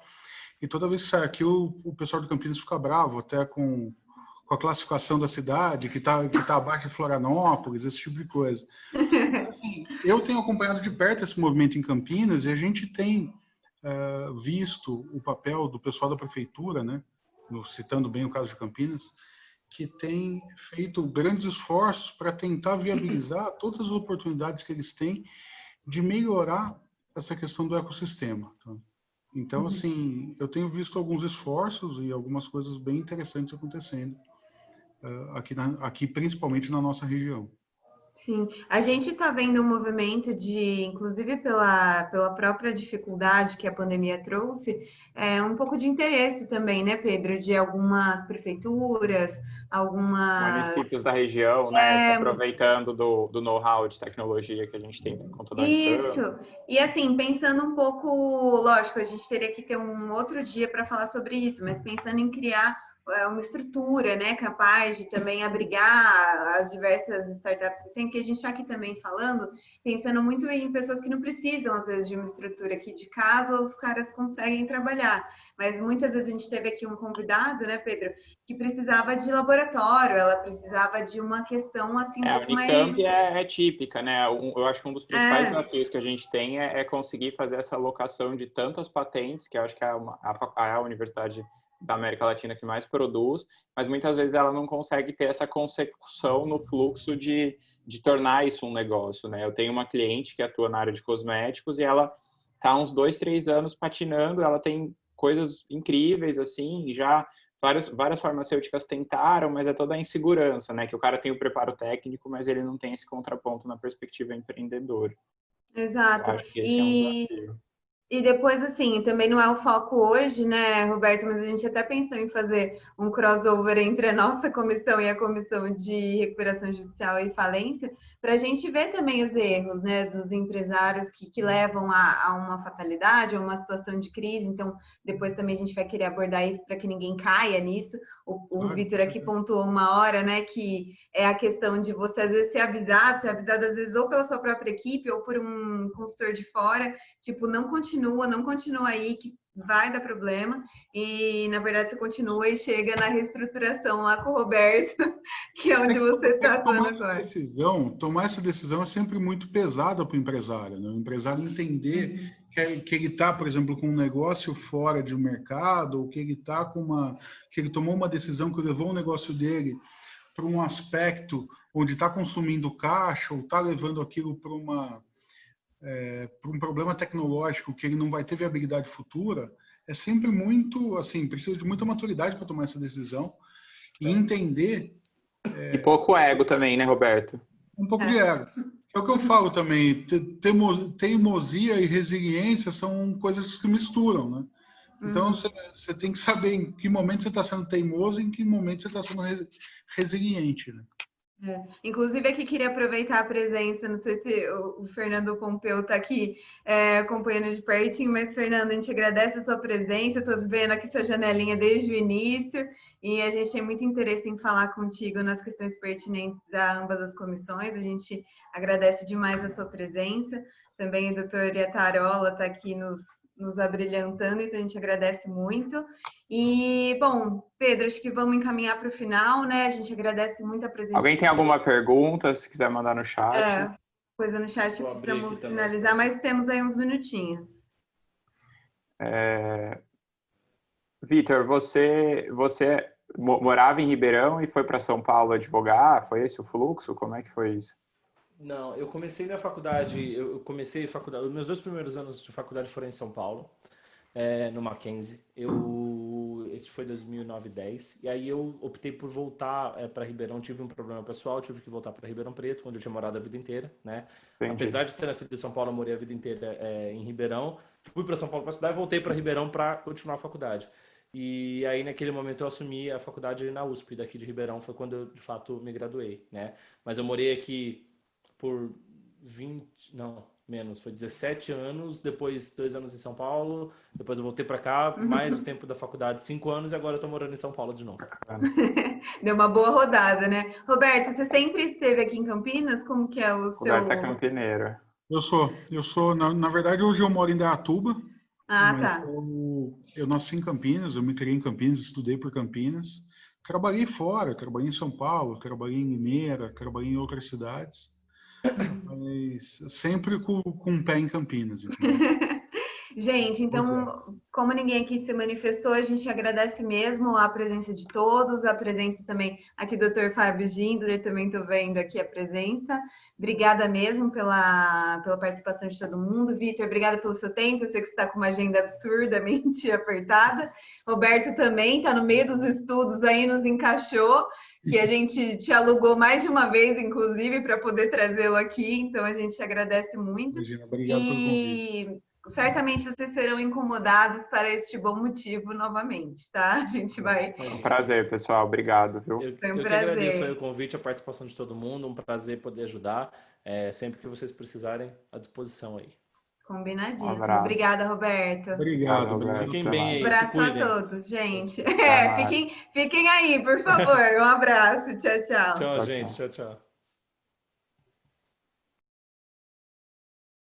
E toda vez que sai aqui, o pessoal de Campinas fica bravo, até com a classificação da cidade, que tá abaixo de Florianópolis, esse tipo de coisa. Mas, assim, eu tenho acompanhado de perto esse movimento em Campinas e a gente tem visto o papel do pessoal da prefeitura, né, citando bem o caso de Campinas, que tem feito grandes esforços para tentar viabilizar todas as oportunidades que eles têm de melhorar essa questão do ecossistema. Então, assim, eu tenho visto alguns esforços e algumas coisas bem interessantes acontecendo aqui, principalmente na nossa região. Sim, a gente está vendo um movimento inclusive pela própria dificuldade que a pandemia trouxe, um pouco de interesse também, né, Pedro, de algumas prefeituras, municípios da região, né, se aproveitando do know-how de tecnologia que a gente tem por conta da Isso, e assim, pensando um pouco, lógico, a gente teria que ter um outro dia para falar sobre isso, mas pensando em criar uma estrutura, né, capaz de também abrigar as diversas startups que tem, que a gente está aqui também falando, pensando muito em pessoas que não precisam, às vezes, de uma estrutura aqui de casa, os caras conseguem trabalhar, mas muitas vezes a gente teve aqui um convidado, né, Pedro, que precisava de laboratório, ela precisava de uma questão, assim, um pouco mais... A Unicamp é típica, né, eu acho que um dos principais desafios que a gente tem é conseguir fazer essa alocação de tantas patentes, que eu acho que é a universidade da América Latina que mais produz, mas muitas vezes ela não consegue ter essa consecução no fluxo de tornar isso um negócio, né? Eu tenho uma cliente que atua na área de cosméticos e ela está há uns 2, 3 anos patinando, ela tem coisas incríveis, assim, já várias farmacêuticas tentaram, mas é toda a insegurança, né? Que o cara tem o preparo técnico, mas ele não tem esse contraponto na perspectiva empreendedora. Exato. Eu acho que esse é um desafio. E depois, assim, também não é o foco hoje, né, Roberto, mas a gente até pensou em fazer um crossover entre a nossa comissão e a comissão de recuperação judicial e falência, para a gente ver também os erros, né, dos empresários que levam a uma fatalidade, a uma situação de crise. Então, depois também a gente vai querer abordar isso para que ninguém caia nisso. O Vitor aqui pontuou uma hora, né, que é a questão de você, às vezes, ser avisado às vezes, ou pela sua própria equipe ou por um consultor de fora, tipo, não continua aí, que vai dar problema, e na verdade você continua e chega na reestruturação lá com o Roberto, que é onde você está atuando agora. Tomar essa decisão é sempre muito pesada para o empresário, né? O empresário entender que ele está, por exemplo, com um negócio fora de um mercado, ou que ele está que ele tomou uma decisão que levou o negócio dele para um aspecto onde está consumindo caixa, ou está levando aquilo para um problema tecnológico que ele não vai ter viabilidade futura, é sempre muito, assim, precisa de muita maturidade para tomar essa decisão e entender... E pouco ego também, né, Roberto? Um pouco de ego. É o que eu falo também, teimosia e resiliência são coisas que se misturam, né? Então, você tem que saber em que momento você está sendo teimoso e em que momento você está sendo resiliente, né? Inclusive, aqui queria aproveitar a presença, não sei se o Fernando Pompeu está aqui acompanhando de pertinho, mas, Fernando, a gente agradece a sua presença, estou vendo aqui sua janelinha desde o início, e a gente tem muito interesse em falar contigo nas questões pertinentes a ambas as comissões, a gente agradece demais a sua presença, também o doutor Iatarola está aqui nos abrilhantando, então a gente agradece muito. E, bom, Pedro, acho que vamos encaminhar para o final, né? A gente agradece muito a presença. Alguém tem alguma pergunta? Se quiser mandar no chat. Coisa no chat, precisamos finalizar, mas temos aí uns minutinhos. Vitor, você morava em Ribeirão e foi para São Paulo advogar? Foi esse o fluxo? Como é que foi isso? Não, eu comecei minha faculdade, os meus 2 primeiros anos de faculdade foram em São Paulo, no Mackenzie. Esse foi 2009 e 10, e aí eu optei por voltar para Ribeirão, tive um problema pessoal, tive que voltar para Ribeirão Preto, onde eu tinha morado a vida inteira, né? Entendi. Apesar de ter nascido em São Paulo, eu morei a vida inteira em Ribeirão, fui para São Paulo para estudar e voltei para Ribeirão para continuar a faculdade. E aí, naquele momento, eu assumi a faculdade na USP, daqui de Ribeirão, foi quando eu, de fato, me graduei, né? Mas eu morei aqui por 17 anos, depois 2 anos em São Paulo, depois eu voltei para cá, mais o tempo da faculdade, 5 anos, e agora eu tô morando em São Paulo de novo. Deu uma boa rodada, né? Roberto, você sempre esteve aqui em Campinas? Como que é o seu... Roberto é campineiro. Eu sou, na verdade, hoje eu moro em Dayatuba. Tá. Eu nasci em Campinas, eu me criei em Campinas, estudei por Campinas. Trabalhei fora, trabalhei em São Paulo, trabalhei em Limeira, trabalhei em outras cidades. Mas sempre com um pé em Campinas. Gente, então, como ninguém aqui se manifestou, a gente agradece mesmo a presença de todos, a presença também aqui do Dr. Fábio Gindler, também estou vendo aqui a presença. Obrigada mesmo pela participação de todo mundo. Vitor, obrigada pelo seu tempo, eu sei que você está com uma agenda absurdamente apertada. Roberto também está no meio dos estudos aí, nos encaixou, que a gente te alugou mais de uma vez, inclusive, para poder trazê-lo aqui, então a gente agradece muito. Imagina, obrigado pelo convite. Certamente vocês serão incomodados para este bom motivo novamente, tá? A gente vai... Um prazer, pessoal. Obrigado, viu? Foi um eu que prazer. agradeço aí o convite, a participação de todo mundo. Um prazer poder ajudar. Sempre que vocês precisarem, à disposição aí. Combinadíssimo. Um abraço. Obrigada, Roberto. Obrigado, Roberto. Fiquem bem aí, Um se abraço a cuidem. todos, gente. Fiquem aí, por favor. Um abraço. Tchau, tchau. Tchau, gente. Tchau, tchau.